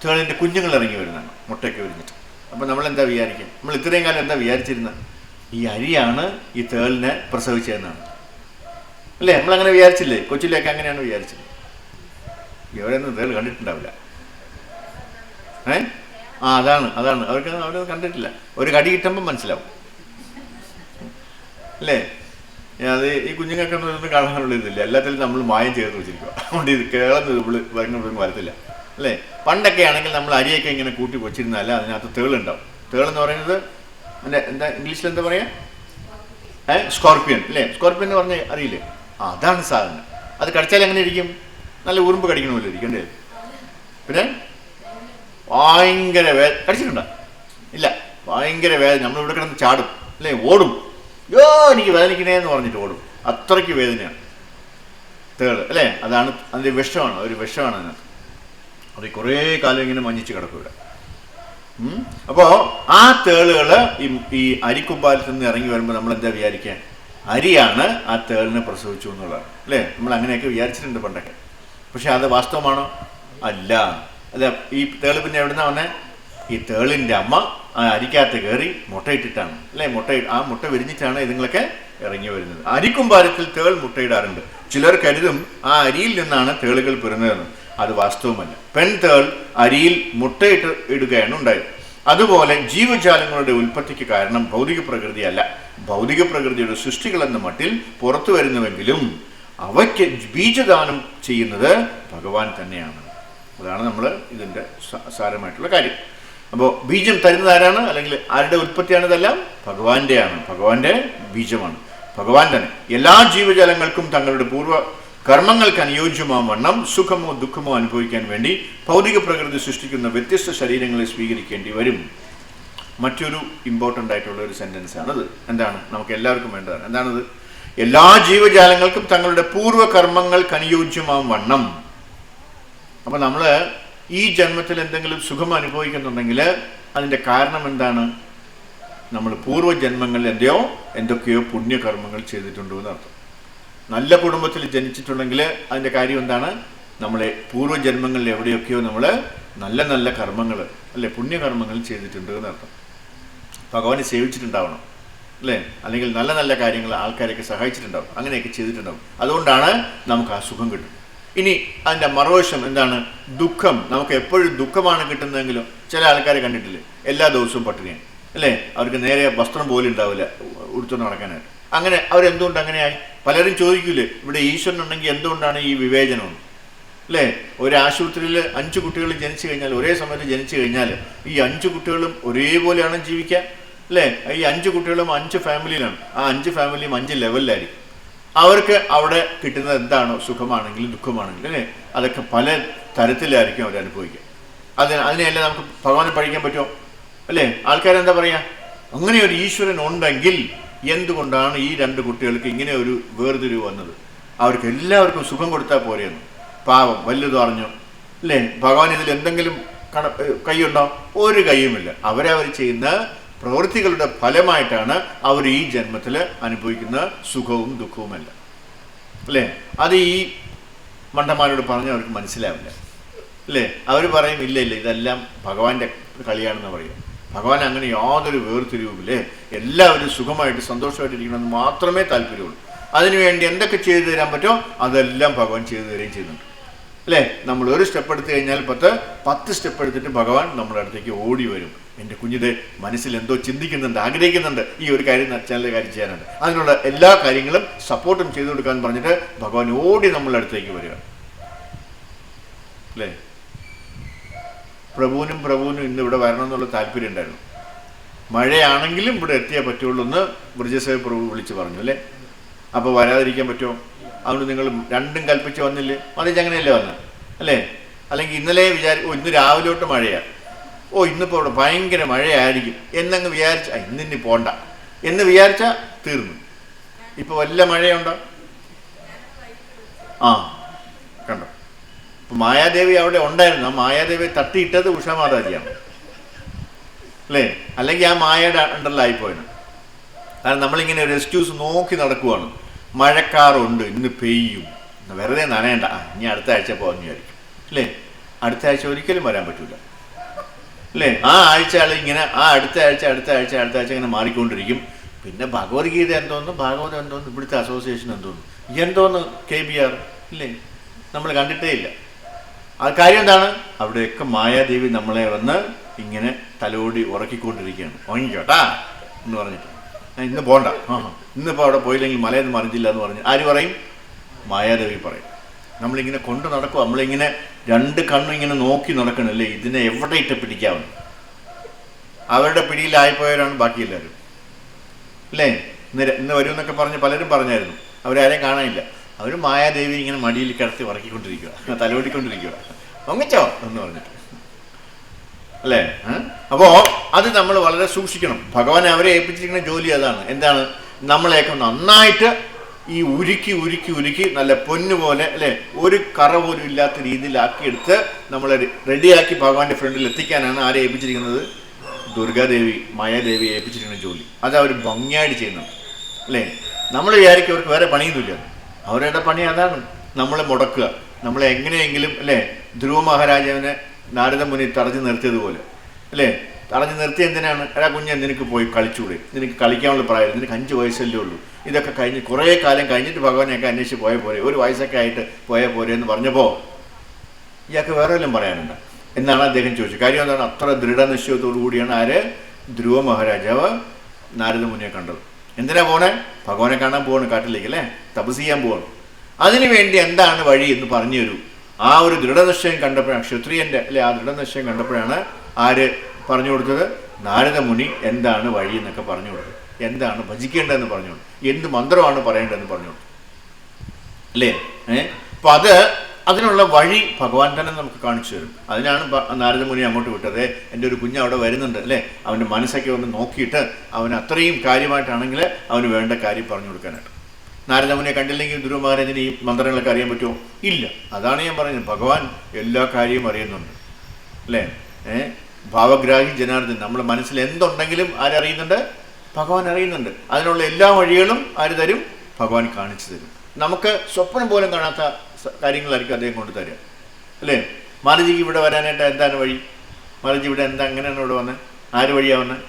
തേളിൻ്റെ കുഞ്ഞുങ്ങൾ ഇറങ്ങി വരുന്നതാണ് മുട്ടയൊക്കെ വിരിഞ്ഞിട്ട്. അപ്പോൾ നമ്മളെന്താ വിചാരിക്കുക? നമ്മൾ ഇത്രയും കാലം എന്താ വിചാരിച്ചിരുന്നത്? ഈ അരിയാണ് ഈ തേളിനെ പ്രസവിച്ചതെന്നാണ് അല്ലേ? നമ്മളങ്ങനെ വിചാരിച്ചില്ലേ? കൊച്ചിലേക്ക് അങ്ങനെയാണ് വിചാരിച്ചത്. ഇവരൊന്നും തേൾ കണ്ടിട്ടുണ്ടാവില്ല. അതാണ് അവരൊന്നും കണ്ടിട്ടില്ല. ഒരു കടി കിട്ടുമ്പം മനസ്സിലാവും അല്ലേ? അത് ഈ കുഞ്ഞുങ്ങൾക്കൊന്നും ഇതൊന്നും കാണാനുള്ള ഇതില്ല. എല്ലാത്തിലും നമ്മൾ മായം ചേർത്ത് വെച്ചിരിക്കുക. അതുകൊണ്ട് ഇത് കേളന്ന് വരത്തില്ല അല്ലേ? പണ്ടൊക്കെ ആണെങ്കിൽ നമ്മൾ അരിയൊക്കെ ഇങ്ങനെ കൂട്ടി വെച്ചിരുന്നാൽ അതിനകത്ത് തേളുണ്ടാവും. തേളെന്ന് പറയുന്നത് എന്താ ഇംഗ്ലീഷിൽ എന്താ പറയാ? സ്കോർപ്പിയൻ അല്ലേ? സ്കോർപ്പിയൻ എന്ന് പറഞ്ഞാൽ അറിയില്ലേ? അതാണ് സാധനം. അത് കടിച്ചാൽ എങ്ങനെ ഇരിക്കും? നല്ല ഉറുമ്പ് കടിക്കണമല്ലോ ഇരിക്കും അല്ലേ? പിന്നെ ഭയങ്കര കടിച്ചിട്ടുണ്ടോ? ഇല്ല, ഭയങ്കര വേദന. നമ്മളിവിടെ കിടന്ന് ചാടും അല്ലേ? ഓടും. എനിക്ക് വേദനിക്കണേ എന്ന് പറഞ്ഞിട്ട് ഓടും. അത്രയ്ക്ക് വേദനയാണ് തേള് അല്ലേ? അതാണ് അതിൻ്റെ വിഷമാണ്, ഒരു വിഷമാണ് അതിനകത്ത്. അത് കുറേ കാലം ഇങ്ങനെ മഞ്ഞിച്ച് കിടക്കും ഇവിടെ. അപ്പോൾ ആ തേളുകൾ ഈ അരിക്കുമ്പാലത്തിൽ നിന്ന് ഇറങ്ങി വരുമ്പോൾ നമ്മൾ എന്താ വിചാരിക്കുക? അരിയാണ് ആ തേളിനെ പ്രസവിച്ചു എന്നുള്ളതാണ് അല്ലേ? നമ്മൾ അങ്ങനെയൊക്കെ വിചാരിച്ചിട്ടുണ്ട് പണ്ടൊക്കെ. പക്ഷെ അത് വാസ്തവമാണോ? അല്ല. അല്ല, ഈ തേള് പിന്നെ എവിടുന്നാ വന്നേ? ഈ തേളിൻ്റെ അമ്മ ആ അരിക്കകത്ത് കയറി മുട്ടയിട്ടിട്ടാണ് അല്ലേ? ആ മുട്ട വിരിഞ്ഞിട്ടാണ് ഇതുങ്ങളൊക്കെ ഇറങ്ങി വരുന്നത്. അരിക്കുമ്പാരത്തിൽ തേൾ മുട്ടയിടാറുണ്ട്. ചിലർ കരുതും ആ അരിയിൽ നിന്നാണ് തേളുകൾ പിറന്നതെന്ന്. അത് വാസ്തവമല്ല. പെൺതേൾ അരിയിൽ മുട്ടയിട്ട് ഇടുകയാണ് ഉണ്ടായത്. അതുപോലെ ജീവജാലങ്ങളുടെ ഉൽപ്പത്തിക്ക് കാരണം ഭൗതിക പ്രകൃതിയല്ല, ഭൗതിക പ്രകൃതിയുടെ സൃഷ്ടികൾ എന്ന മട്ടിൽ പുറത്തു വരുന്നുവെങ്കിലും അവയ്ക്ക് ബീജദാനം ചെയ്യുന്നത് ഭഗവാൻ തന്നെയാണ്. അതാണ് നമ്മൾ ഇതിൻ്റെ സാരമായിട്ടുള്ള കാര്യം. അപ്പോൾ ബീജം തരുന്നത് ആരാണ്? അല്ലെങ്കിൽ ആരുടെ ഉൽപ്പത്തിയാണ്? ഇതെല്ലാം ഭഗവാന്റെയാണ്, ഭഗവാന്റെ ബീജമാണ്, ഭഗവാൻ തന്നെ. എല്ലാ ജീവജാലങ്ങൾക്കും തങ്ങളുടെ പൂർവ്വ കർമ്മങ്ങൾക്ക് അനുയോജ്യമാം വണ്ണം സുഖമോ ദുഃഖമോ അനുഭവിക്കാൻ വേണ്ടി ഭൗതിക പ്രകൃതി സൃഷ്ടിക്കുന്ന വ്യത്യസ്ത ശരീരങ്ങളെ സ്വീകരിക്കേണ്ടി വരും. മറ്റൊരു ഇമ്പോർട്ടൻ്റ് ആയിട്ടുള്ള ഒരു സെൻറ്റൻസ് ആണത്. എന്താണ്? നമുക്ക് എല്ലാവർക്കും വേണ്ടതാണ്. എന്താണത്? എല്ലാ ജീവജാലങ്ങൾക്കും തങ്ങളുടെ പൂർവ്വ കർമ്മങ്ങൾക്ക് അനുയോജ്യമാം വണ്ണം. അപ്പം നമ്മൾ ഈ ജന്മത്തിൽ എന്തെങ്കിലും സുഖം അനുഭവിക്കുന്നുണ്ടെങ്കിൽ അതിൻ്റെ കാരണം എന്താണ്? നമ്മൾ പൂർവ്വജന്മങ്ങളിൽ എന്തൊക്കെയോ പുണ്യകർമ്മങ്ങൾ ചെയ്തിട്ടുണ്ടോ എന്നർത്ഥം. നല്ല കുടുംബത്തിൽ ജനിച്ചിട്ടുണ്ടെങ്കിൽ അതിൻ്റെ കാര്യം എന്താണ്? നമ്മളെ പൂർവ്വജന്മങ്ങളിൽ എവിടെയൊക്കെയോ നമ്മൾ നല്ല നല്ല കർമ്മങ്ങൾ അല്ലെ, പുണ്യകർമ്മങ്ങൾ ചെയ്തിട്ടുണ്ട് എന്നർത്ഥം. ഭഗവാനെ സേവിച്ചിട്ടുണ്ടാവണം അല്ലേ? അല്ലെങ്കിൽ നല്ല നല്ല കാര്യങ്ങൾ ആൾക്കാരെയൊക്കെ സഹായിച്ചിട്ടുണ്ടാവും, അങ്ങനെയൊക്കെ ചെയ്തിട്ടുണ്ടാവും. അതുകൊണ്ടാണ് നമുക്ക് ആ സുഖം കിട്ടും. ഇനി അതിൻ്റെ മറുവശം എന്താണ്? ദുഃഖം. നമുക്ക് എപ്പോഴും ദുഃഖമാണ് കിട്ടുന്നതെങ്കിലും ചില ആൾക്കാരെ കണ്ടിട്ടില്ലേ? എല്ലാ ദിവസവും പട്ടിണിയാണ് അല്ലേ? അവർക്ക് നേരെ വസ്ത്രം പോലും ഉണ്ടാവില്ല ഉടുത്തുകൊണ്ട് നടക്കാനായിട്ട്. അങ്ങനെ അവരെന്തുകൊണ്ട് അങ്ങനെയായി? പലരും ചോദിക്കൂലേ, ഇവിടെ ഈശ്വരൻ ഉണ്ടെങ്കിൽ എന്തുകൊണ്ടാണ് ഈ വിവേചനം അല്ലേ? ഒരു ആശുപത്രിയിൽ 5 കുട്ടികൾ ജനിച്ചു കഴിഞ്ഞാൽ, ഒരേ സമയത്ത് ജനിച്ചു കഴിഞ്ഞാൽ ഈ 5 കുട്ടികളും ഒരേപോലെയാണ് ജീവിക്കുക അല്ലേ? ഈ 5 കുട്ടികളും 5 ഫാമിലിയിലാണ്. ആ 5 ഫാമിലിയും 5 ലെവലിലായിരിക്കും. അവർക്ക് അവിടെ കിട്ടുന്നത് എന്താണോ, സുഖമാണെങ്കിലും ദുഃഖമാണെങ്കിലും അല്ലേ, അതൊക്കെ പല തരത്തിലായിരിക്കും അവർ അനുഭവിക്കുക. അതിനെല്ലാം നമുക്ക് ഭഗവാനെ പഠിക്കാൻ പറ്റുമോ അല്ലേ? ആൾക്കാരെന്താ പറയുക? അങ്ങനെ ഒരു ഈശ്വരൻ ഉണ്ടെങ്കിൽ എന്തുകൊണ്ടാണ് ഈ 2 കുട്ടികൾക്ക് ഇങ്ങനെ ഒരു വേർതിരിവ് വന്നത്? അവർക്ക് എല്ലാവർക്കും സുഖം കൊടുത്താൽ പോരെയെന്ന്. പാവം വലുത് അറിഞ്ഞോ അല്ലേ? ഭഗവാൻ ഇതിൽ എന്തെങ്കിലും കൈയുണ്ടോ? ഒരു കൈയുമില്ല. അവരവർ ചെയ്യുന്ന പ്രവൃത്തികളുടെ ഫലമായിട്ടാണ് അവർ ഈ ജന്മത്തിൽ അനുഭവിക്കുന്ന സുഖവും ദുഃഖവുമല്ല അല്ലേ? അത് ഈ മണ്ടന്മാരോട് പറഞ്ഞ് അവർക്ക് മനസ്സിലാവില്ല അല്ലേ? അവർ പറയും ഇല്ല ഇതെല്ലാം ഭഗവാന്റെ കളിയാണെന്ന് പറയും. ഭഗവാൻ അങ്ങനെ യാതൊരു വേർതിരിവുമില്ലേ, എല്ലാവരും സുഖമായിട്ട് സന്തോഷമായിട്ടിരിക്കണമെന്ന് മാത്രമേ താല്പര്യമുള്ളൂ. അതിനുവേണ്ടി എന്തൊക്കെ ചെയ്തു തരാൻ പറ്റുമോ അതെല്ലാം ഭഗവാൻ ചെയ്തു തരികയും ചെയ്യുന്നുണ്ട് അല്ലേ? നമ്മൾ ഒരു സ്റ്റെപ്പ് എടുത്തു കഴിഞ്ഞാൽ 10 സ്റ്റെപ്പ് എടുത്തിട്ട് ഭഗവാൻ നമ്മുടെ അടുത്തേക്ക് ഓടി വരും. എൻ്റെ കുഞ്ഞിൻ്റെ മനസ്സിൽ എന്തോ ചിന്തിക്കുന്നുണ്ട്, ആഗ്രഹിക്കുന്നുണ്ട്, ഈ ഒരു കാര്യം നല്ല കാര്യം ചെയ്യാനുണ്ട്, അതിനുള്ള എല്ലാ കാര്യങ്ങളും സപ്പോർട്ടും ചെയ്തു കൊടുക്കാൻ പറഞ്ഞിട്ട് ഭഗവാൻ ഓടി നമ്മളുടെ അടുത്തേക്ക് വരിക. അല്ലേ? പ്രഭുവിനും ഇന്ന് ഇവിടെ വരണം എന്നുള്ള താല്പര്യം ഉണ്ടായിരുന്നു. മഴയാണെങ്കിലും ഇവിടെ എത്തിയേ പറ്റുള്ളൂ എന്ന് ബ്രജസേവ പ്രഭു വിളിച്ച് പറഞ്ഞു. അല്ലേ? അപ്പോൾ വരാതിരിക്കാൻ പറ്റുമോ? അതുകൊണ്ട് നിങ്ങൾ രണ്ടും കൽപ്പിച്ച് വന്നില്ലേ? മറിച്ച് അങ്ങനെയല്ലേ വന്നത്, അല്ലേ? അല്ലെങ്കിൽ ഇന്നലെ ഇന്ന് രാവിലെ തൊട്ട് മഴയാണ്, ഇന്നിപ്പോൾ ഇവിടെ ഭയങ്കര മഴയായിരിക്കും എന്നങ്ങ് വിചാരിച്ച ഇന്നിനി പോണ്ട എന്ന് വിചാരിച്ചാൽ തീർന്നു. ഇപ്പോൾ വല്ല മഴയുണ്ടോ? കണ്ടോ? ഇപ്പം മായാദേവി അവിടെ ഉണ്ടായിരുന്നു. ആ മായാദേവിയെ തട്ടിയിട്ടത് ഉഷാമാതാജിയാണ്, അല്ലേ? അല്ലെങ്കിൽ ആ മായയുടെ അണ്ടറിലായിപ്പോയാണ്. കാരണം നമ്മളിങ്ങനെ ഒരു എക്സ്ക്യൂസ് നോക്കി നടക്കുവാണ്. മഴക്കാറുണ്ട്, ഇന്ന് പെയ്യും, വെറുതെ നനയണ്ട, ഇനി അടുത്ത ആഴ്ച പോകാമെന്ന് വിചാരിക്കും, അല്ലേ? അടുത്ത ആഴ്ച ഒരിക്കലും വരാൻ പറ്റില്ല, അല്ലേ? ആ ആഴ്ചകൾ ഇങ്ങനെ അടുത്ത ആഴ്ച ഇങ്ങനെ മാറിക്കൊണ്ടിരിക്കും. പിന്നെ ഭഗവത്ഗീത എന്തോന്ന്, ഭാഗവതം എന്തോന്ന്, ഇവിടുത്തെ അസോസിയേഷൻ എന്തോന്ന് KBR, ഇല്ലേ? നമ്മൾ കണ്ടിട്ടേ ഇല്ല. ആ കാര്യം എന്താണ്? അവിടെയൊക്കെ മായാദേവി നമ്മളെ വന്ന് ഇങ്ങനെ തലോടി ഉറക്കിക്കൊണ്ടിരിക്കുകയാണ്. ഓങ്ങിക്കോട്ടാ എന്ന് പറഞ്ഞിട്ട്, ഇന്ന് പോണ്ട, ഇന്നിപ്പോൾ അവിടെ പോയില്ലെങ്കിൽ മലയൊന്നും മറിഞ്ഞില്ല എന്ന് പറഞ്ഞ് ആര് പറയും? മായാദേവി പറയും. നമ്മളിങ്ങനെ കൊണ്ട് നടക്കും, നമ്മളിങ്ങനെ രണ്ട് കണ്ണും ഇങ്ങനെ നോക്കി നടക്കണല്ലേ, ഇതിനെ എവിടെ ഇട്ട് പിടിക്കാവുന്നു. അവരുടെ പിടിയിലായിപ്പോയവരാണ് ബാക്കി എല്ലാവരും, അല്ലേ? ഇന്ന് വരുമെന്നൊക്കെ പറഞ്ഞ് പലരും പറഞ്ഞായിരുന്നു. അവരാരെയും കാണാനില്ല. അവർ മായാദേവി ഇങ്ങനെ മടിയിൽ കിടത്തി ഉറക്കിക്കൊണ്ടിരിക്കുക, തലോടിക്കൊണ്ടിരിക്കുക, ഒങ്ങിച്ചോ എന്ന് പറഞ്ഞിട്ട്, അല്ലേ? അപ്പോൾ അത് നമ്മൾ വളരെ സൂക്ഷിക്കണം. ഭഗവാൻ അവരെ ഏൽപ്പിച്ചിരിക്കുന്ന ജോലി അതാണ്. എന്താണ്? നമ്മളെയൊക്കെ നന്നായിട്ട് ഈ ഉരുക്കി നല്ല പൊന്നുപോലെ, അല്ലേ, ഒരു കറ പോലും ഇല്ലാത്ത രീതിയിലാക്കിയെടുത്ത് നമ്മളെ റെഡിയാക്കി ഭഗവാന്റെ ഫ്രണ്ടിൽ എത്തിക്കാനാണ് ആരെ ഏൽപ്പിച്ചിരിക്കുന്നത്? ദുർഗാദേവി, മായാദേവിയെ ഏൽപ്പിച്ചിരിക്കുന്ന ജോലി. അത് അവർ ഭംഗിയായിട്ട് ചെയ്യുന്നുണ്ട്, അല്ലേ? നമ്മൾ വിചാരിക്കും അവർക്ക് വേറെ പണിയൊന്നുമില്ല. അവരുടെ പണി അതാണ്, നമ്മളെ മുടക്കുക, നമ്മളെ എങ്ങനെയെങ്കിലും, അല്ലേ? ധ്രുവ മഹാരാജാവിനെ നാരദ മുനി തടഞ്ഞു നിർത്തിയതുപോലെ, അല്ലേ? തടഞ്ഞു നിർത്തി എന്തിനാണ്? കുഞ്ഞെ, നിനക്ക് പോയി കളിച്ചൂടെ, നിനക്ക് കളിക്കാനുള്ള പ്രായം, നിനക്ക് 5 വയസ്സല്ലേ ഉള്ളൂ, ഇതൊക്കെ കഴിഞ്ഞ് കുറേ കാലം കഴിഞ്ഞിട്ട് ഭഗവാനെയൊക്കെ അന്വേഷിച്ച് പോയാൽ പോരെ, ഒരു വയസ്സൊക്കെ ആയിട്ട് പോയാൽ പോരെ എന്ന് പറഞ്ഞപ്പോൾ ഇയാൾക്ക് വേറെ വല്ലതും പറയാനുണ്ട് എന്നാണ് അദ്ദേഹം ചോദിച്ചത്. കാര്യം എന്താണ്? അത്ര ദൃഢനിശ്ചയത്തോടു കൂടിയാണ് ധ്രുവ മഹാരാജാവ് നാരദ മുനിയെ കണ്ടത്. എന്തിനാ പോണേ? ഭഗവാനെ കാണാൻ പോവാണ്, കാട്ടിലേക്ക്, അല്ലേ? തപസ് ചെയ്യാൻ പോവാണ്. അതിനുവേണ്ടി എന്താണ് വഴി എന്ന് പറഞ്ഞു തരൂ. ആ ഒരു ദൃഢനിശ്ചയം കണ്ടപ്പോഴാണ്, ക്ഷത്രിയൻ്റെ, അല്ലെ, ആ ദൃഢനിശ്ചയം കണ്ടപ്പോഴാണ് ആര് പറഞ്ഞു കൊടുത്തത്? നാരദ മുനി എന്താണ് വഴി എന്നൊക്കെ പറഞ്ഞു കൊടുത്തത്, എന്താണ് ഭജിക്കേണ്ടതെന്ന് പറഞ്ഞു കൊടുത്തു, എന്ത് മന്ത്രമാണ് പറയേണ്ടതെന്ന് പറഞ്ഞു കൊടുത്തു, അല്ലേ? അപ്പം അതിനുള്ള വഴി ഭഗവാൻ തന്നെ നമുക്ക് കാണിച്ചു തരും. അതിനാണ് നാരദ മുനി അങ്ങോട്ട് വിട്ടത്. എൻ്റെ ഒരു കുഞ്ഞ് അവിടെ വരുന്നുണ്ട്, അല്ലേ? അവൻ്റെ മനസ്സൊക്കെ ഒന്ന് നോക്കിയിട്ട് അവന് അത്രയും കാര്യമായിട്ടാണെങ്കിൽ അവന് വേണ്ട കാര്യം പറഞ്ഞു കൊടുക്കാനായിട്ട്. നാരദ മുനിയെ കണ്ടില്ലെങ്കിൽ ധ്രുവ മഹാരാജന് ഈ മന്ത്രങ്ങളൊക്കെ അറിയാൻ പറ്റുമോ? ഇല്ല. അതാണ് ഞാൻ പറഞ്ഞത്, ഭഗവാൻ എല്ലാ കാര്യവും അറിയുന്നുണ്ട്, അല്ലേ? ഭാവഗ്രാഹി ജനാർദ്ദൻ, നമ്മുടെ മനസ്സിൽ എന്തുണ്ടെങ്കിലും ആരറിയുന്നുണ്ട്? ഭഗവാൻ അറിയുന്നുണ്ട്. അതിനുള്ള എല്ലാ വഴികളും ആര് തരും? ഭഗവാൻ കാണിച്ചു തരും. നമുക്ക് സ്വപ്നം പോലും കാണാത്ത കാര്യങ്ങളായിരിക്കും അദ്ദേഹം കൊണ്ട് തരിക, അല്ലേ? മാലജിക്ക് ഇവിടെ വരാനായിട്ട് എന്താണ് വഴി? മാലജി ഇവിടെ എങ്ങനെയാണ് ഇവിടെ വന്നത്? ആര് വഴിയാണ് വന്നത്?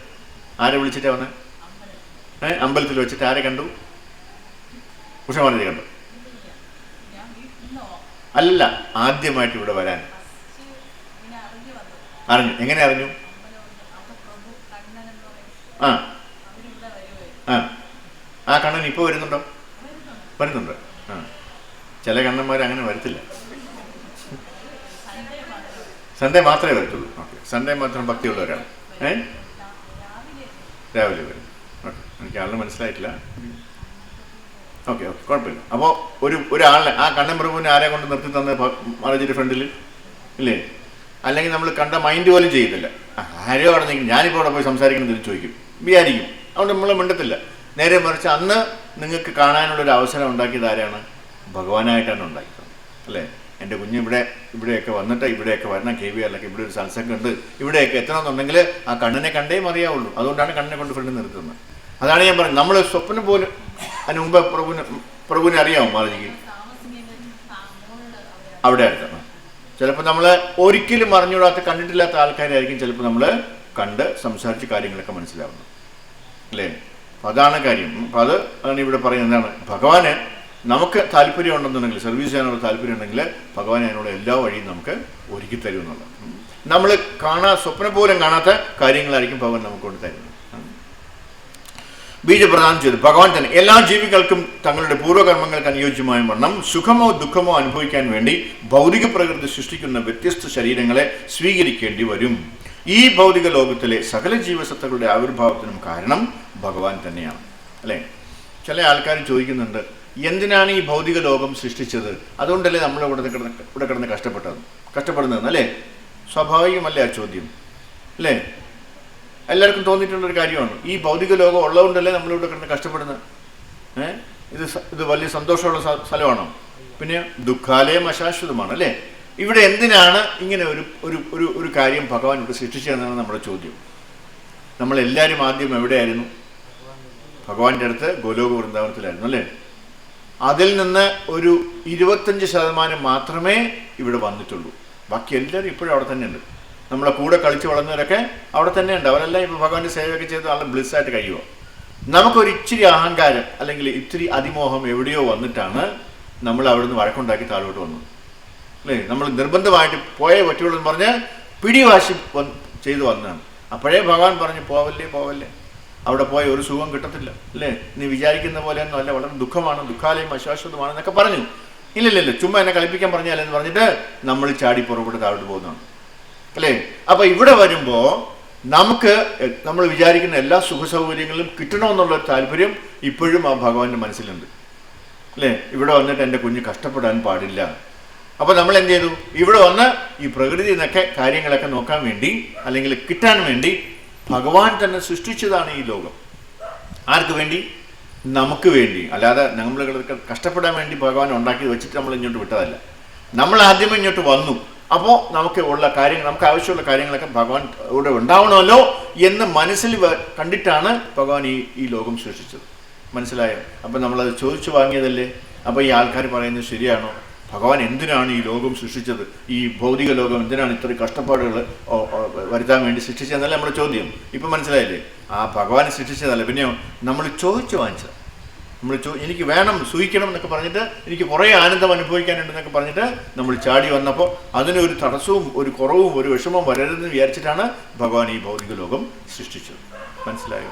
ആരെ വിളിച്ചിട്ടാണ് വന്നത്? അമ്പലത്തിൽ വെച്ചിട്ട് ആരെ കണ്ടു? ഉഷമാലജി കണ്ടു? അല്ല, ആദ്യമായിട്ട് ഇവിടെ വരാൻ അറിഞ്ഞു. എങ്ങനെ അറിഞ്ഞു? ആ കണ്ണൻ ഇപ്പോൾ വരുന്നുണ്ടോ? വരുന്നുണ്ട്. ചില കണ്ണന്മാർ അങ്ങനെ വരത്തില്ല, സൺഡേ മാത്രമേ വരത്തുള്ളൂ. ഓക്കെ, സൺഡേ മാത്രം ഭക്തിയുള്ളവരാണ്. രാവിലെ വരും. ഓക്കെ, എനിക്ക് ആളിനെ മനസ്സിലായിട്ടില്ല. ഓക്കെ, കുഴപ്പമില്ല. അപ്പോൾ ഒരാളിനെ, ആ കണ്ണൻ പ്രഭുവിനെ ആരെ കൊണ്ട് നിർത്തി തന്ന മാലജിയുടെ ഫ്രണ്ടിൽ, ഇല്ലേ? അല്ലെങ്കിൽ നമ്മൾ കണ്ട മൈൻഡ് പോലും ചെയ്യത്തില്ല. ആരോ അവിടെ നിൽക്കും, ഞാനിപ്പോൾ അവിടെ പോയി സംസാരിക്കണമെന്ന് ചോദിക്കും, വിചാരിക്കും. അതുകൊണ്ട് നമ്മൾ മിണ്ടത്തില്ല. നേരെ മറിച്ച് അന്ന് നിങ്ങൾക്ക് കാണാനുള്ളൊരു അവസരം ഉണ്ടാക്കിയത് ആരാണ്? ഭഗവാനായിട്ടാണ് ഉണ്ടാക്കിയത്, അല്ലേ? എൻ്റെ കുഞ്ഞ് ഇവിടെയൊക്കെ വന്നിട്ട് ഇവിടെയൊക്കെ വരണം, KBRലൊക്കെ ഇവിടെ ഒരു സത്സംഗം ഉണ്ട്, ഇവിടെയൊക്കെ എത്തണമെന്നുണ്ടെങ്കിൽ ആ കണ്ണനെ കണ്ടേ മതിയാവുള്ളൂ. അതുകൊണ്ടാണ് കണ്ണനെ കൊണ്ട് ഫ്രണ്ട് നിർത്തുന്നത്. അതാണ് ഞാൻ പറയുന്നത്. നമ്മൾ സ്വപ്നം പോലും അതിന് മുമ്പ് പ്രഭുവിനെ അറിയാമോ മാലജിക്ക്? അവിടെ അടുത്താണ്. ചിലപ്പോൾ നമ്മൾ ഒരിക്കലും അറിഞ്ഞുകൂടാത്ത, കണ്ടിട്ടില്ലാത്ത ആൾക്കാരായിരിക്കും ചിലപ്പോൾ നമ്മൾ കണ്ട് സംസാരിച്ച് കാര്യങ്ങളൊക്കെ മനസ്സിലാവുന്നത്, അല്ലേ? അപ്പം അതാണ് കാര്യം. അപ്പം അതാണ് ഇവിടെ പറയുന്നത്. എന്താണ്? ഭഗവാന് നമുക്ക് താല്പര്യം ഉണ്ടെന്നുണ്ടെങ്കിൽ, സർവീസ് ചെയ്യാനുള്ള താല്പര്യം ഉണ്ടെങ്കിൽ ഭഗവാൻ അതിനുള്ള എല്ലാ വഴിയും നമുക്ക് ഒരുക്കി തരും എന്നുള്ളത്. നമ്മൾ സ്വപ്നം പോലും കാണാത്ത കാര്യങ്ങളായിരിക്കും ഭഗവാൻ നമുക്ക് കൊണ്ട് തരുന്നത്. ബീജപ്രദാനം ചെയ്തു ഭഗവാൻ തന്നെ എല്ലാ ജീവികൾക്കും തങ്ങളുടെ പൂർവ്വകർമ്മങ്ങൾക്ക് അനുയോജ്യമായ വണ്ണം സുഖമോ ദുഃഖമോ അനുഭവിക്കാൻ വേണ്ടി ഭൗതിക പ്രകൃതി സൃഷ്ടിക്കുന്ന വ്യത്യസ്ത ശരീരങ്ങളെ സ്വീകരിക്കേണ്ടി വരും. ഈ ഭൗതിക ലോകത്തിലെ സകല ജീവസത്തകളുടെ ആവിർഭാവത്തിനും കാരണം ഭഗവാൻ തന്നെയാണ്, അല്ലേ? ചില ആൾക്കാർ ചോദിക്കുന്നുണ്ട്, എന്തിനാണ് ഈ ഭൗതിക ലോകം സൃഷ്ടിച്ചത്? അതുകൊണ്ടല്ലേ നമ്മൾ ഇവിടെ കിടന്ന് കഷ്ടപ്പെടുന്നതെന്ന്, അല്ലേ? സ്വാഭാവികമല്ലേ ആ ചോദ്യം, അല്ലേ? എല്ലാവർക്കും തോന്നിയിട്ടുള്ളൊരു കാര്യമാണ്. ഈ ഭൗതിക ലോകം ഉള്ളതുകൊണ്ടല്ലേ നമ്മളിവിടെ കിടന്ന് കഷ്ടപ്പെടുന്നത്. ഇത് വലിയ സന്തോഷമുള്ള സ്ഥലമാണോ? പിന്നെ ദുഃഖാലയം അശാശ്വതമാണ്, അല്ലേ? ഇവിടെ എന്തിനാണ് ഇങ്ങനെ ഒരു കാര്യം ഭഗവാൻ ഇവിടെ സൃഷ്ടിച്ചതെന്നാണ് നമ്മുടെ ചോദ്യം. നമ്മളെല്ലാവരും ആദ്യം എവിടെയായിരുന്നു? ഭഗവാന്റെ അടുത്ത് ഗോലോക വൃന്ദാവനത്തിലായിരുന്നു, അല്ലേ? അതിൽ നിന്ന് ഒരു 25% മാത്രമേ ഇവിടെ വന്നിട്ടുള്ളൂ. ബാക്കി എല്ലാവരും ഇപ്പോഴും അവിടെ തന്നെ ഉണ്ട്. നമ്മളെ കൂടെ കളിച്ച് വളർന്നവരൊക്കെ അവിടെ തന്നെ ഉണ്ട്. അവരെല്ലാം ഇപ്പോൾ ഭഗവാന്റെ സേവയൊക്കെ ചെയ്ത് നല്ല ബ്ലിസ്സായിട്ട് കഴിയുമോ? നമുക്കൊരു ഇച്ചിരി അഹങ്കാരം അല്ലെങ്കിൽ ഇത്തിരി അതിമോഹം എവിടെയോ വന്നിട്ടാണ് നമ്മൾ അവിടുന്ന് വഴക്കുണ്ടാക്കി താഴോട്ട് വന്നത്, അല്ലേ? നമ്മൾ നിർബന്ധമായിട്ട് പോയേ പറ്റുള്ളൂ എന്ന് പറഞ്ഞ് പിടിവാശി ചെയ്തു വന്നതാണ്. അപ്പോഴേ ഭഗവാൻ പറഞ്ഞു, പോവല്ലേ, അവിടെ പോയ ഒരു സുഖം കിട്ടത്തില്ല, അല്ലേ? നീ വിചാരിക്കുന്ന പോലെയൊന്നും അല്ല, വളരെ ദുഃഖമാണ്, ദുഃഖാലയം അശാശ്വതമാണെന്നൊക്കെ പറഞ്ഞു. ഇല്ലില്ല, ചുമ്മാ എന്നെ കളിപ്പിക്കാൻ പറഞ്ഞാലെന്ന് പറഞ്ഞിട്ട് നമ്മൾ ചാടി പുറപ്പെട്ട് താഴോട്ട് പോകുന്നതാണ്, അല്ലേ? അപ്പൊ ഇവിടെ വരുമ്പോ നമ്മൾ വിചാരിക്കുന്ന എല്ലാ സുഖ സൗകര്യങ്ങളും കിട്ടണമെന്നുള്ളൊരു താല്പര്യം ഇപ്പോഴും ആ ഭഗവാന്റെ മനസ്സിലുണ്ട്, അല്ലേ? ഇവിടെ വന്നിട്ട് എൻ്റെ കുഞ്ഞ് കഷ്ടപ്പെടാൻ പാടില്ല. അപ്പൊ നമ്മൾ എന്ത് ചെയ്തു? ഇവിടെ വന്ന് ഈ പ്രകൃതി എന്നൊക്കെ കാര്യങ്ങളൊക്കെ നോക്കാൻ വേണ്ടി അല്ലെങ്കിൽ കിട്ടാൻ വേണ്ടി ഭഗവാൻ തന്നെ സൃഷ്ടിച്ചതാണ് ഈ ലോകം. ആർക്ക് വേണ്ടി? നമുക്ക് വേണ്ടി. അല്ലാതെ നമ്മൾ കഷ്ടപ്പെടാൻ വേണ്ടി ഭഗവാൻ ഉണ്ടാക്കി വെച്ചിട്ട് നമ്മൾ ഇങ്ങോട്ട് വിട്ടതല്ല. നമ്മൾ ആദ്യമേ ഇങ്ങോട്ട് വന്നു. അപ്പോൾ നമുക്ക് ആവശ്യമുള്ള കാര്യങ്ങളൊക്കെ ഭഗവാൻ ഇവിടെ ഉണ്ടാവണമല്ലോ എന്ന് മനസ്സിൽ കണ്ടിട്ടാണ് ഭഗവാൻ ഈ ലോകം സൃഷ്ടിച്ചത്. മനസ്സിലായോ? അപ്പം നമ്മളത് ചോദിച്ചു വാങ്ങിയതല്ലേ? അപ്പോൾ ഈ ആൾക്കാർ പറയുന്നത് ശരിയാണോ? ഭഗവാൻ എന്തിനാണ് ഈ ലോകം സൃഷ്ടിച്ചത്? ഈ ഭൗതിക ലോകം എന്തിനാണ് ഇത്ര കഷ്ടപ്പാടുകൾ വരുത്താൻ വേണ്ടി സൃഷ്ടിച്ചതെന്നല്ല നമ്മുടെ ചോദ്യം. ഇപ്പം മനസ്സിലായില്ലേ? ആ ഭഗവാൻ സൃഷ്ടിച്ചതല്ല, പിന്നെയോ നമ്മൾ ചോദിച്ചു വാങ്ങിച്ചത്. എനിക്ക് വേണം, സൂഹിക്കണം എന്നൊക്കെ പറഞ്ഞിട്ട്, എനിക്ക് കുറേ ആനന്ദം അനുഭവിക്കാനുണ്ടെന്നൊക്കെ പറഞ്ഞിട്ട് നമ്മൾ ചാടി വന്നപ്പോൾ അതിനൊരു തടസ്സവും ഒരു കുറവും ഒരു വിഷമവും വരരുതെന്ന് വിചാരിച്ചിട്ടാണ് ഭഗവാൻ ഈ ഭൗതിക ലോകം സൃഷ്ടിച്ചത്. മനസ്സിലായോ?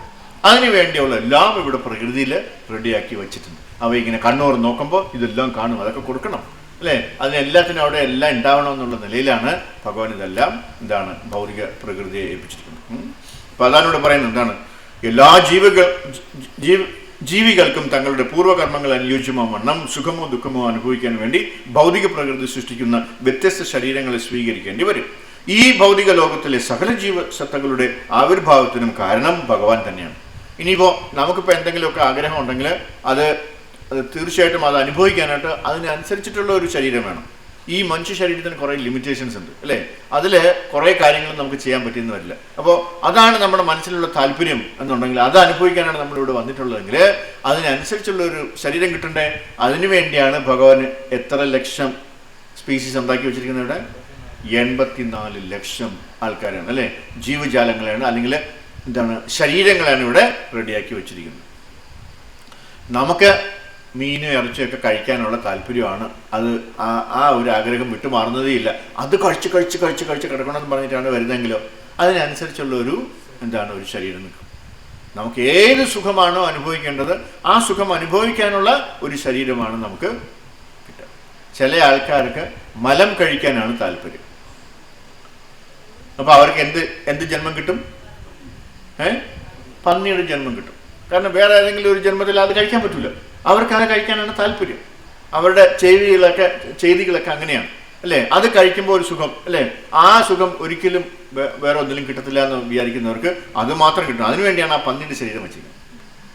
അതിനു വേണ്ടിയുള്ള എല്ലാം ഇവിടെ പ്രകൃതിയിൽ റെഡിയാക്കി വെച്ചിട്ടുണ്ട്. അവ ഇങ്ങനെ കണ്ണൂർ നോക്കുമ്പോൾ ഇതെല്ലാം കാണും, അതൊക്കെ കൊടുക്കണം, അല്ലേ? അതിനെല്ലാത്തിനും അവിടെ എല്ലാം ഉണ്ടാവണമെന്നുള്ള നിലയിലാണ് ഭഗവാൻ ഇതെല്ലാം ഭൗതിക പ്രകൃതിയെ ഏൽപ്പിച്ചിരിക്കുന്നത്. അപ്പം അതാണിവിടെ പറയുന്നത്, എന്താണ്? എല്ലാ ജീവികൾക്കും തങ്ങളുടെ പൂർവ്വകർമ്മങ്ങൾ അനുയോജ്യമാവണ്ണം സുഖമോ ദുഃഖമോ അനുഭവിക്കാൻ വേണ്ടി ഭൗതിക പ്രകൃതി സൃഷ്ടിക്കുന്ന വ്യത്യസ്ത ശരീരങ്ങളെ സ്വീകരിക്കേണ്ടി വരും. ഈ ഭൗതിക ലോകത്തിലെ സകല ജീവസത്തകളുടെ ആവിർഭാവത്തിനും കാരണം ഭഗവാൻ തന്നെയാണ്. ഇനിയിപ്പോൾ നമുക്കിപ്പോൾ എന്തെങ്കിലുമൊക്കെ ആഗ്രഹം ഉണ്ടെങ്കിൽ അത് തീർച്ചയായിട്ടും അത് അനുഭവിക്കാനായിട്ട് അതിനനുസരിച്ചിട്ടുള്ള ഒരു ശരീരം വേണം. ഈ മനുഷ്യ ശരീരത്തിന് കുറേ ലിമിറ്റേഷൻസ് ഉണ്ട്, അല്ലേ? അതിൽ കുറേ കാര്യങ്ങൾ നമുക്ക് ചെയ്യാൻ പറ്റിയെന്ന് വരില്ല. അപ്പോൾ അതാണ് നമ്മുടെ മനസ്സിലുള്ള താല്പര്യം എന്നുണ്ടെങ്കിൽ, അത് അനുഭവിക്കാനാണ് നമ്മളിവിടെ വന്നിട്ടുള്ളതെങ്കിൽ അതിനനുസരിച്ചുള്ള ഒരു ശരീരം കിട്ടണ്ടേ? അതിനു വേണ്ടിയാണ് ഭഗവാൻ എത്ര ലക്ഷം സ്പീസീസ് ഉണ്ടാക്കി വെച്ചിരിക്കുന്നത്? ഇവിടെ 84 ലക്ഷം ആൾക്കാരാണ്, അല്ലേ? ജീവജാലങ്ങളാണ്, അല്ലെങ്കിൽ ശരീരങ്ങളാണ് ഇവിടെ റെഡിയാക്കി വെച്ചിരിക്കുന്നത്. നമുക്ക് മീനും ഇറച്ചിയൊക്കെ കഴിക്കാനുള്ള താല്പര്യമാണ്. അത് ആ ഒരു ആഗ്രഹം വിട്ടുമാറുന്നതേ ഇല്ല. അത് കഴിച്ച് കിടക്കണമെന്ന് പറഞ്ഞിട്ടാണ് വരുന്നതെങ്കിലോ അതിനനുസരിച്ചുള്ള ഒരു ശരീരം നിൽക്കും. നമുക്ക് ഏത് സുഖമാണോ അനുഭവിക്കേണ്ടത് ആ സുഖം അനുഭവിക്കാനുള്ള ഒരു ശരീരമാണ് നമുക്ക് കിട്ടുക. ചില ആൾക്കാർക്ക് മലം കഴിക്കാനാണ് താല്പര്യം. അപ്പോൾ അവർക്ക് എന്ത് ജന്മം കിട്ടും? പന്നിയുടെ ജന്മം കിട്ടും. കാരണം വേറെ ഏതെങ്കിലും ഒരു ജന്മത്തിൽ അത് കഴിക്കാൻ പറ്റില്ല. അവർക്ക് അത് കഴിക്കാനാണ് താല്പര്യം. അവരുടെ ചെയ്തികളൊക്കെ അങ്ങനെയാണ്, അല്ലേ? അത് കഴിക്കുമ്പോൾ ഒരു സുഖം, അല്ലേ? ആ സുഖം ഒരിക്കലും വേറെ ഒന്നിലും കിട്ടത്തില്ല എന്ന് വിചാരിക്കുന്നവർക്ക് അത് മാത്രം കിട്ടും. അതിനുവേണ്ടിയാണ് ആ പന്നിയുടെ ശരീരം വെച്ചിരിക്കുന്നത്.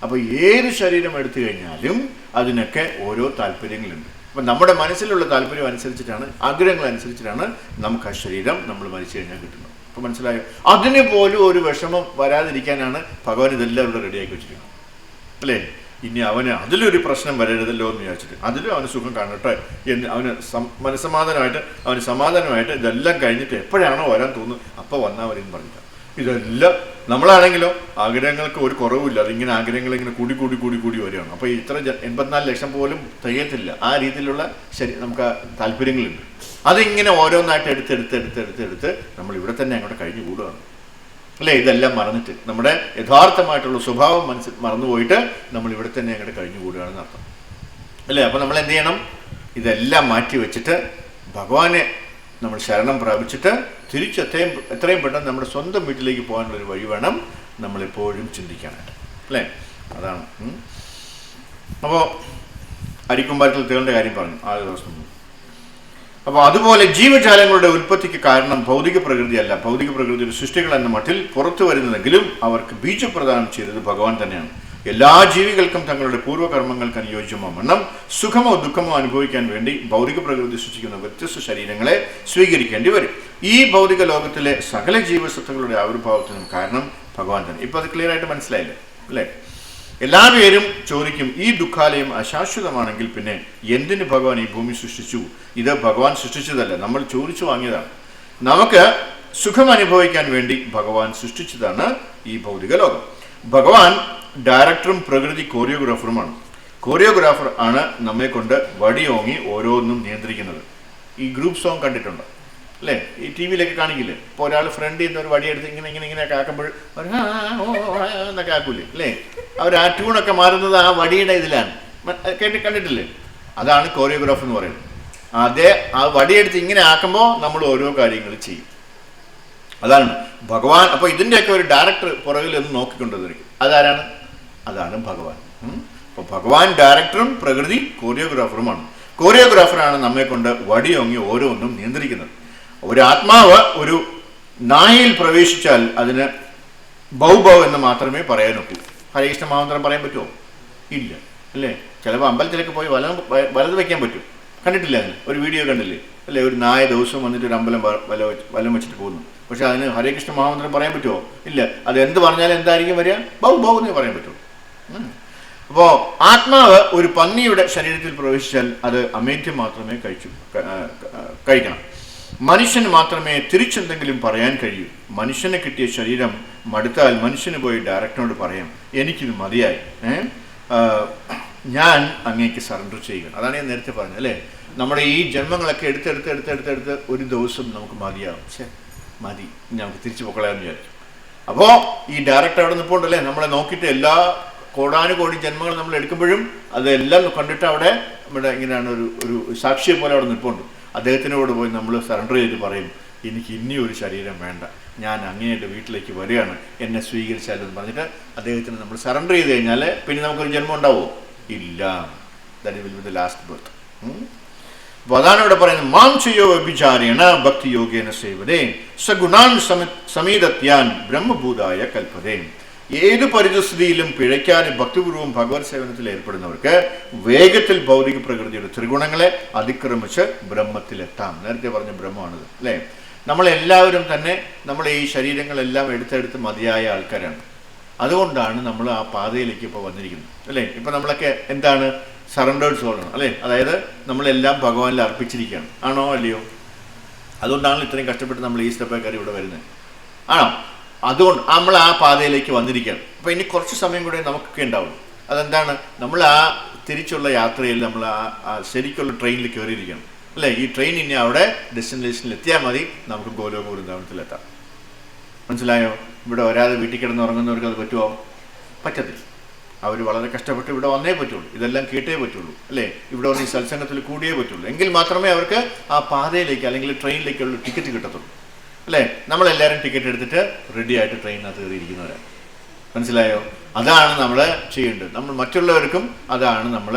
അപ്പോൾ ഏത് ശരീരം എടുത്തു കഴിഞ്ഞാലും അതിനൊക്കെ ഓരോ താല്പര്യങ്ങളുണ്ട്. അപ്പം നമ്മുടെ മനസ്സിലുള്ള താല്പര്യം അനുസരിച്ചിട്ടാണ്, ആഗ്രഹങ്ങൾ അനുസരിച്ചിട്ടാണ് നമുക്ക് ആ ശരീരം നമ്മൾ മരിച്ചു കഴിഞ്ഞാൽ കിട്ടുന്നത്. അപ്പോൾ മനസ്സിലായോ? അതിന് പോലും ഒരു വിഷമം വരാതിരിക്കാനാണ് ഭഗവാൻ ഇതെല്ലാം ഇവിടെ റെഡിയാക്കി വെച്ചിരിക്കുന്നത്, അല്ലേ? ഇനി അതിലൊരു പ്രശ്നം വരരുതല്ലോ എന്ന് വിചാരിച്ചിട്ട് അതിലും അവന് സുഖം കാണട്ടെ എന്ന് അവന് സമാധാനമായിട്ട് ഇതെല്ലാം കഴിഞ്ഞിട്ട് എപ്പോഴാണോ വരാൻ തോന്നുന്നത് അപ്പോൾ വന്നാൽ വരെയെന്ന് പറഞ്ഞിട്ടാണ് ഇതെല്ലാം നമ്മളാണെങ്കിലോ ആഗ്രഹങ്ങൾക്ക് ഒരു കുറവുമില്ല, അതിങ്ങനെ ആഗ്രഹങ്ങൾ ഇങ്ങനെ കൂടി കൂടി കൂടി കൂടി വരികയാണ്. അപ്പോൾ ഇത്ര 84 ലക്ഷം പോലും തികയത്തില്ല. ആ രീതിയിലുള്ള നമുക്ക് താല്പര്യങ്ങളുണ്ട്. അതിങ്ങനെ ഓരോന്നായിട്ട് എടുത്ത് നമ്മൾ ഇവിടെ തന്നെ അങ്ങോട്ട് കഴിഞ്ഞു കൂടുകയാണ് അല്ലേ? ഇതെല്ലാം മറന്നിട്ട് നമ്മുടെ യഥാർത്ഥമായിട്ടുള്ള സ്വഭാവം മറന്നുപോയിട്ട് നമ്മൾ ഇവിടെ തന്നെ അങ്ങോട്ട് കഴിഞ്ഞു കൂടുകയാണെന്ന് അർത്ഥം അല്ലേ? അപ്പോൾ നമ്മൾ എന്ത് ചെയ്യണം? ഇതെല്ലാം മാറ്റി വെച്ചിട്ട് ഭഗവാനെ നമ്മൾ ശരണം പ്രാപിച്ചിട്ട് എത്രയും പെട്ടെന്ന് നമ്മുടെ സ്വന്തം വീട്ടിലേക്ക് പോകാനുള്ളൊരു വഴി വേണം നമ്മളെപ്പോഴും ചിന്തിക്കാനായിട്ട് അല്ലേ? അതാണ്. അപ്പോൾ അരിക്കുമ്പാരത്തിൽ തേളിൻ്റെ കാര്യം പറഞ്ഞു ആ ദിവസം. അപ്പോൾ അതുപോലെ ജീവജാലങ്ങളുടെ ഉൽപ്പത്തിക്ക് കാരണം ഭൗതിക പ്രകൃതിയല്ല. ഭൗതിക പ്രകൃതിയുടെ സൃഷ്ടികൾ എന്ന മട്ടിൽ പുറത്തു വരുന്നതെങ്കിലും അവർക്ക് ബീജപ്രദാനം ചെയ്തത് ഭഗവാൻ തന്നെയാണ്. എല്ലാ ജീവികൾക്കും തങ്ങളുടെ പൂർവ്വകർമ്മങ്ങൾക്ക് അനുയോജ്യമാവണ്ണം സുഖമോ ദുഃഖമോ അനുഭവിക്കാൻ വേണ്ടി ഭൗതിക പ്രകൃതി സൃഷ്ടിക്കുന്ന വ്യത്യസ്ത ശരീരങ്ങളെ സ്വീകരിക്കേണ്ടി വരും. ഈ ഭൗതിക ലോകത്തിലെ സകല ജീവസത്തകളുടെ ആവിർഭാവത്തിനും കാരണം ഭഗവാൻ തന്നെ. ഇപ്പം അത് ക്ലിയർ ആയിട്ട് മനസ്സിലായില്ലേ അല്ലേ? എല്ലാ പേരും ചോദിക്കും, ഈ ദുഃഖാലയം അശാശ്വതമാണെങ്കിൽ പിന്നെ എന്തിന് ഭഗവാൻ ഈ ഭൂമി സൃഷ്ടിച്ചു? ഇത് ഭഗവാൻ സൃഷ്ടിച്ചതല്ല, നമ്മൾ ചോദിച്ചു വാങ്ങിയതാണ്. നമുക്ക് സുഖം അനുഭവിക്കാൻ വേണ്ടി ഭഗവാൻ സൃഷ്ടിച്ചതാണ് ഈ ഭൗതിക ലോകം. ഭഗവാൻ ഡയറക്ടറും പ്രകൃതി കോറിയോഗ്രാഫറുമാണ്. കോറിയോഗ്രാഫർ ആണ് നമ്മെ കൊണ്ട് വടിയോങ്ങി ഓരോന്നും നിയന്ത്രിക്കുന്നത്. ഈ ഗ്രൂപ്പ് സോങ് കണ്ടിട്ടുണ്ടോ അല്ലേ? ഈ ടി വിയിലൊക്കെ കാണിക്കില്ലേ? ഇപ്പോൾ ഒരാൾ ഫ്രണ്ടിൽ നിന്ന് ഒരു വടിയെടുത്ത് ഇങ്ങനെയൊക്കെ ആക്കുമ്പോൾ എന്നൊക്കെ ആക്കൂലേ അല്ലേ? അവർ ആ ട്യൂണൊക്കെ മാറുന്നത് ആ വടിയുടെ ഇതിലാണ്. കണ്ടിട്ടില്ലേ? അതാണ് കോറിയോഗ്രാഫ് എന്ന് പറയുന്നത്. ആ വടിയെടുത്ത് ഇങ്ങനെ ആക്കുമ്പോൾ നമ്മൾ ഓരോ കാര്യങ്ങൾ ചെയ്യും. അതാണ് ഭഗവാൻ. അപ്പോൾ ഇതിൻ്റെയൊക്കെ ഒരു ഡയറക്ടർ പുറകിൽ ഒന്ന് നോക്കിക്കൊണ്ടിരിക്കും. അതാണ് ഭഗവാൻ. അപ്പോൾ ഭഗവാൻ ഡയറക്ടറും പ്രകൃതി കോറിയോഗ്രാഫറുമാണ്. കോറിയോഗ്രാഫറാണ് നമ്മെ കൊണ്ട് വടിയോങ്ങി ഓരോന്നും നിയന്ത്രിക്കുന്നത്. ഒരു ആത്മാവ് ഒരു നായയിൽ പ്രവേശിച്ചാൽ അതിന് ബൗ എന്ന് മാത്രമേ പറയാനൊക്കൂ. ഹരേകൃഷ്ണ മഹാമന്ത്രം പറയാൻ പറ്റുമോ? ഇല്ല അല്ലേ? ചിലപ്പോൾ അമ്പലത്തിലേക്ക് പോയി വലത് വയ്ക്കാൻ പറ്റും. കണ്ടിട്ടില്ല? അതിന് ഒരു വീഡിയോ കണ്ടില്ലേ അല്ലേ? ഒരു നായ ദിവസം വന്നിട്ട് ഒരു അമ്പലം വലം വെച്ചിട്ട് പോകുന്നു. പക്ഷെ അതിന് ഹരേകൃഷ്ണ മഹാമന്ത്രം പറയാൻ പറ്റുമോ? ഇല്ല. അത് എന്ത് പറഞ്ഞാലും എന്തായിരിക്കും വരിക? ബൗ എന്നേ പറയാൻ പറ്റുമോ? അപ്പോൾ ആത്മാവ് ഒരു പന്നിയുടെ ശരീരത്തിൽ പ്രവേശിച്ചാൽ അത് അമേധ്യം മാത്രമേ കഴിക്കണം. മനുഷ്യന് മാത്രമേ തിരിച്ചെന്തെങ്കിലും പറയാൻ കഴിയൂ. മനുഷ്യനെ കിട്ടിയ ശരീരം മടുത്താൽ മനുഷ്യന് പോയി ഡയറക്ടറിനോട് പറയാം, എനിക്കിത് മതിയായി, ഞാൻ അങ്ങേക്ക് സറണ്ടർ ചെയ്യുക. അതാണ് ഞാൻ നേരത്തെ പറഞ്ഞത് അല്ലേ? നമ്മുടെ ഈ ജന്മങ്ങളൊക്കെ എടുത്തെടുത്ത് ഒരു ദിവസം നമുക്ക് മതിയാവും. മതി, നമുക്ക് തിരിച്ചു പൊക്കളയാന്ന് വിചാരിക്കും. അപ്പോൾ ഈ ഡയറക്ടർ അവിടെ നിൽപ്പുണ്ടല്ലേ, നമ്മളെ നോക്കിയിട്ട് എല്ലാ കോടാനുകോടി ജന്മങ്ങൾ നമ്മൾ എടുക്കുമ്പോഴും അതെല്ലാം കണ്ടിട്ട് അവിടെ നമ്മുടെ ഇങ്ങനെയാണ് ഒരു സാക്ഷിയെ പോലെ അവിടെ നിൽപ്പുണ്ട്. അദ്ദേഹത്തിനോട് പോയി നമ്മൾ സറണ്ടർ ചെയ്ത് പറയും, എനിക്ക് ഇനിയൊരു ശരീരം വേണ്ട, ഞാൻ അങ്ങയുടെ വീട്ടിലേക്ക് വരികയാണ്, എന്നെ സ്വീകരിച്ചാലെന്ന് പറഞ്ഞിട്ട് അദ്ദേഹത്തിന് നമ്മൾ സറണ്ടർ ചെയ്ത് കഴിഞ്ഞാൽ പിന്നെ നമുക്കൊരു ജന്മം ഉണ്ടാവുമോ? ഇല്ല. That will be the last birth. അപ്പോൾ അതാണ് ഇവിടെ പറയുന്നത്, മാം ചെയ്യോ വ്യഭിചാരേണ ഭക്തി യോഗേന സേവതേ സഗുണാൻ സമീതത്യാൻ ബ്രഹ്മഭൂതായ കൽപ്പതേ. ഏത് പരിതസ്ഥിതിയിലും പിഴയ്ക്കാതെ ഭക്തിപൂർവ്വം ഭഗവത് സേവനത്തിൽ ഏർപ്പെടുന്നവർക്ക് വേഗത്തിൽ ഭൗതിക പ്രകൃതിയുടെ ത്രിഗുണങ്ങളെ അതിക്രമിച്ച് ബ്രഹ്മത്തിലെത്താം. നേരത്തെ പറഞ്ഞ ബ്രഹ്മമാണിത് അല്ലേ? നമ്മളെല്ലാവരും തന്നെ നമ്മൾ ഈ ശരീരങ്ങളെല്ലാം എടുത്തെടുത്ത് മതിയായ ആൾക്കാരാണ്. അതുകൊണ്ടാണ് നമ്മൾ ആ പാതയിലേക്ക് ഇപ്പോൾ വന്നിരിക്കുന്നത് അല്ലേ? ഇപ്പം നമ്മളൊക്കെ എന്താണ്? സറണ്ടേർഡ് സോളാണ് അല്ലേ? അതായത് നമ്മളെല്ലാം ഭഗവാനിൽ അർപ്പിച്ചിരിക്കുകയാണ്. ആണോ അല്ലയോ? അതുകൊണ്ടാണല്ലോ ഇത്രയും കഷ്ടപ്പെട്ട് നമ്മൾ ഈ സ്റ്റെപ്പ് കയറി ഇവിടെ വരുന്നത്. ആണോ? അതുകൊണ്ട് നമ്മൾ ആ പാതയിലേക്ക് വന്നിരിക്കുകയാണ്. അപ്പോൾ ഇനി കുറച്ച് സമയം കൂടെ നമുക്കൊക്കെ ഉണ്ടാവും. അതെന്താണ്? നമ്മൾ ആ തിരിച്ചുള്ള യാത്രയിൽ നമ്മൾ ആ ശരിക്കുള്ള ട്രെയിനിൽ കയറിയിരിക്കണം അല്ലേ? ഈ ട്രെയിൻ ഇനി അവിടെ ഡെസ്റ്റിനേഷനിൽ എത്തിയാൽ മതി, നമുക്ക് ഗോലോക വൃന്ദാവനത്തിലെത്താം. മനസ്സിലായോ? ഇവിടെ വരാതെ വീട്ടിൽ കിടന്ന് ഉറങ്ങുന്നവർക്ക് അത് പറ്റുമോ? പറ്റത്തില്ല. അവർ വളരെ കഷ്ടപ്പെട്ട് ഇവിടെ വന്നേ പറ്റുള്ളൂ, ഇതെല്ലാം കേട്ടേ പറ്റുള്ളൂ അല്ലേ? ഇവിടെ വന്ന് ഈ സത്സംഗത്തിൽ കൂടിയേ പറ്റുള്ളൂ. എങ്കിൽ മാത്രമേ അവർക്ക് ആ പാതയിലേക്ക് അല്ലെങ്കിൽ ട്രെയിനിലേക്കുള്ള ടിക്കറ്റ് കിട്ടത്തുള്ളൂ അല്ലേ? നമ്മളെല്ലാവരും ടിക്കറ്റ് എടുത്തിട്ട് റെഡി ആയിട്ട് ട്രെയിനകത്ത് കയറിയിരിക്കുന്നവരാണ്. മനസ്സിലായോ? അതാണ് നമ്മൾ ചെയ്യേണ്ടത്. നമ്മൾ മറ്റുള്ളവർക്കും അതാണ് നമ്മൾ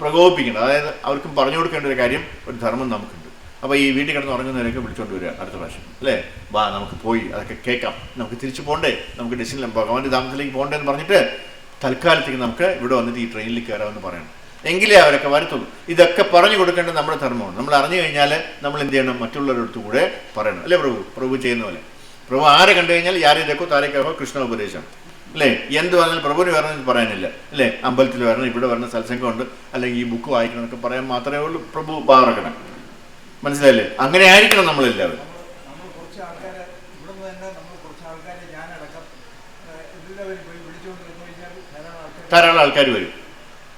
പ്രകോപിപ്പിക്കേണ്ടത്. അതായത് അവർക്കും പറഞ്ഞു കൊടുക്കേണ്ട ഒരു കാര്യം, ഒരു ധർമ്മം നമുക്കുണ്ട്. അപ്പോൾ ഈ വീട്ടിൽ കിടന്ന് ഉറങ്ങുന്നവരൊക്കെ വിളിച്ചുകൊണ്ട് വരിക അടുത്ത പ്രാവശ്യം അല്ലേ? വാ, നമുക്ക് പോയി അതൊക്കെ കേൾക്കാം, നമുക്ക് തിരിച്ചു പോകണ്ടേ, നമുക്ക് ഡെസ്റ്റിനേഷൻ ഭഗവാന്റെ ധാമത്തിലേക്ക് പോകണ്ടേ എന്ന് പറഞ്ഞിട്ട് തൽക്കാലത്തേക്ക് നമുക്ക് ഇവിടെ വന്നിട്ട് ഈ ട്രെയിനിൽ കയറാമെന്ന് പറയണം. എങ്കിലേ അവരൊക്കെ വരത്തുള്ളൂ. ഇതൊക്കെ പറഞ്ഞു കൊടുക്കേണ്ടത് നമ്മുടെ ധർമ്മമാണ്. നമ്മൾ അറിഞ്ഞു കഴിഞ്ഞാൽ നമ്മൾ എന്ത് ചെയ്യണം? മറ്റുള്ളവരുടെ അടുത്ത് കൂടെ പറയണം അല്ലേ? പ്രഭു ചെയ്യുന്ന പോലെ. പ്രഭു ആരെ കണ്ടു കഴിഞ്ഞാൽ യാരേക്കോ താരേക്കോ കൃഷ്ണ ഉപദേശം അല്ലേ? എന്ത് പറഞ്ഞാലും പ്രഭുവിന് വരണമെന്ന് പറയാനില്ല അല്ലേ? അമ്പലത്തിൽ വരണം, ഇവിടെ വരണം, സത്സംഗമുണ്ട്, അല്ലെങ്കിൽ ഈ ബുക്ക് വായിക്കണം എന്നൊക്കെ പറയാൻ മാത്രമേ ഉള്ളൂ പ്രഭു പാറക്കണം. മനസ്സിലായില്ലേ? അങ്ങനെ ആയിരിക്കണം നമ്മളെല്ലാവരും. ധാരാളം ആൾക്കാർ വരും,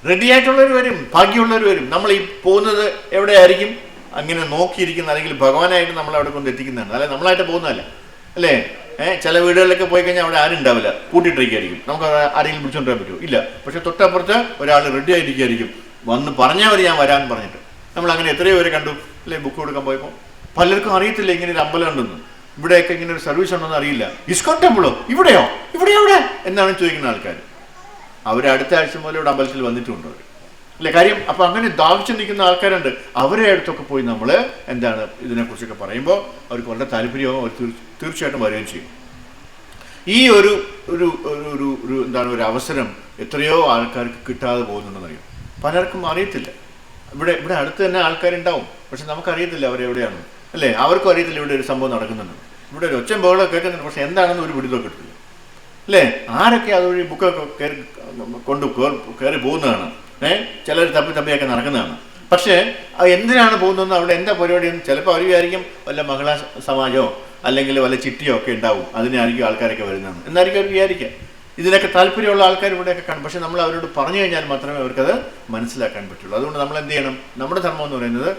റെഡി ആയിട്ടുള്ളവർ വരും, ഭാഗ്യമുള്ളവർ വരും. നമ്മൾ ഈ പോകുന്നത് എവിടെയായിരിക്കും? അങ്ങനെ നോക്കിയിരിക്കുന്ന, അല്ലെങ്കിൽ ഭഗവാനായിട്ട് നമ്മൾ അവിടെ കൊണ്ട് എത്തിക്കുന്നതാണ്, അല്ലെ നമ്മളായിട്ട് പോകുന്നതല്ല, അല്ലേ? ചില വീടുകളിലൊക്കെ പോയി കഴിഞ്ഞാൽ അവിടെ ആരും ഉണ്ടാവില്ല, പൂട്ടിട്ടിരിക്കുകയായിരിക്കും. നമുക്ക് ആരെങ്കിലും വിളിച്ചുകൊണ്ടുവരാൻ പറ്റുമോ? ഇല്ല. പക്ഷെ തൊട്ടപ്പുറത്ത് ഒരാൾ റെഡി ആയിരിക്കുകയായിരിക്കും, വന്ന് പറഞ്ഞാൽ മതി ഞാൻ വരാമെന്ന് പറഞ്ഞിട്ട്. നമ്മൾ അങ്ങനെ എത്രയോ പേരെ കണ്ടു, അല്ലേ? ബുക്ക് കൊടുക്കാൻ പോയപ്പോൾ പലർക്കും അറിയത്തില്ല ഇങ്ങനെ ഒരു അമ്പലം ഉണ്ടെന്ന്, ഇവിടെയൊക്കെ ഇങ്ങനെ ഒരു സർവീസ് ഉണ്ടെന്ന് അറിയില്ല. ഇസ്കോൺ ടെമ്പിളോ? ഇവിടെയോ? എവിടെ എന്നാണ് ചോദിക്കുന്ന ആൾക്കാർ. അവർ അടുത്ത ആഴ്ച മുതൽ ഇവിടെ അമ്പലത്തിൽ വന്നിട്ടുണ്ടോ അല്ലേ? കാര്യം അപ്പം അങ്ങനെ ദാഹിച്ചു നിൽക്കുന്ന ആൾക്കാരുണ്ട്. അവരെ അടുത്തൊക്കെ പോയി നമ്മൾ എന്താണ് ഇതിനെക്കുറിച്ചൊക്കെ പറയുമ്പോൾ അവർക്ക് വളരെ താല്പര്യവും അവർ തീർച്ചയായിട്ടും വരികയും ചെയ്യും. ഈ ഒരു ഒരു ഒരു ഒരു എന്താണ് ഒരു അവസരം എത്രയോ ആൾക്കാർക്ക് കിട്ടാതെ പോകുന്നുണ്ടെന്നറിയാം. പലർക്കും അറിയത്തില്ല. ഇവിടെ അടുത്ത് തന്നെ ആൾക്കാരുണ്ടാവും, പക്ഷെ നമുക്കറിയത്തില്ല അവരെവിടെയാണ്, അല്ലേ? അവർക്കും അറിയത്തില്ല ഇവിടെ ഒരു സംഭവം നടക്കുന്നുണ്ട്, ഇവിടെ ഒരു ഒച്ചയും ബഹളവും കേൾക്കുന്നുണ്ട്, പക്ഷെ എന്താണെന്ന് ഒരു പിടിത്തം കിട്ടില്ല, അല്ലേ? ആരൊക്കെ അതുവഴി ബുക്കൊക്കെ കയറി പോകുന്നതാണ്, ചിലർ തപ്പിയൊക്കെ നടക്കുന്നതാണ്. പക്ഷേ എന്തിനാണ് പോകുന്നതെന്ന്, അവിടെ എന്താ പരിപാടിയെന്ന് ചിലപ്പോൾ അവർ വിചാരിക്കും വല്ല മഹിളാ സമാജമോ അല്ലെങ്കിൽ വല്ല ചിട്ടിയോ ഒക്കെ ഉണ്ടാവും, അതിനായിരിക്കും ആൾക്കാരൊക്കെ വരുന്നതെന്ന് എന്നായിരിക്കും അവർ വിചാരിക്കുക. ഇതിനൊക്കെ താല്പര്യമുള്ള ആൾക്കാർ ഇവിടെയൊക്കെ കാണും, പക്ഷെ നമ്മൾ അവരോട് പറഞ്ഞു കഴിഞ്ഞാൽ മാത്രമേ അവർക്കത് മനസ്സിലാക്കാൻ പറ്റുള്ളൂ. അതുകൊണ്ട് നമ്മൾ എന്ത് ചെയ്യണം? നമ്മുടെ ധർമ്മം എന്ന് പറയുന്നത്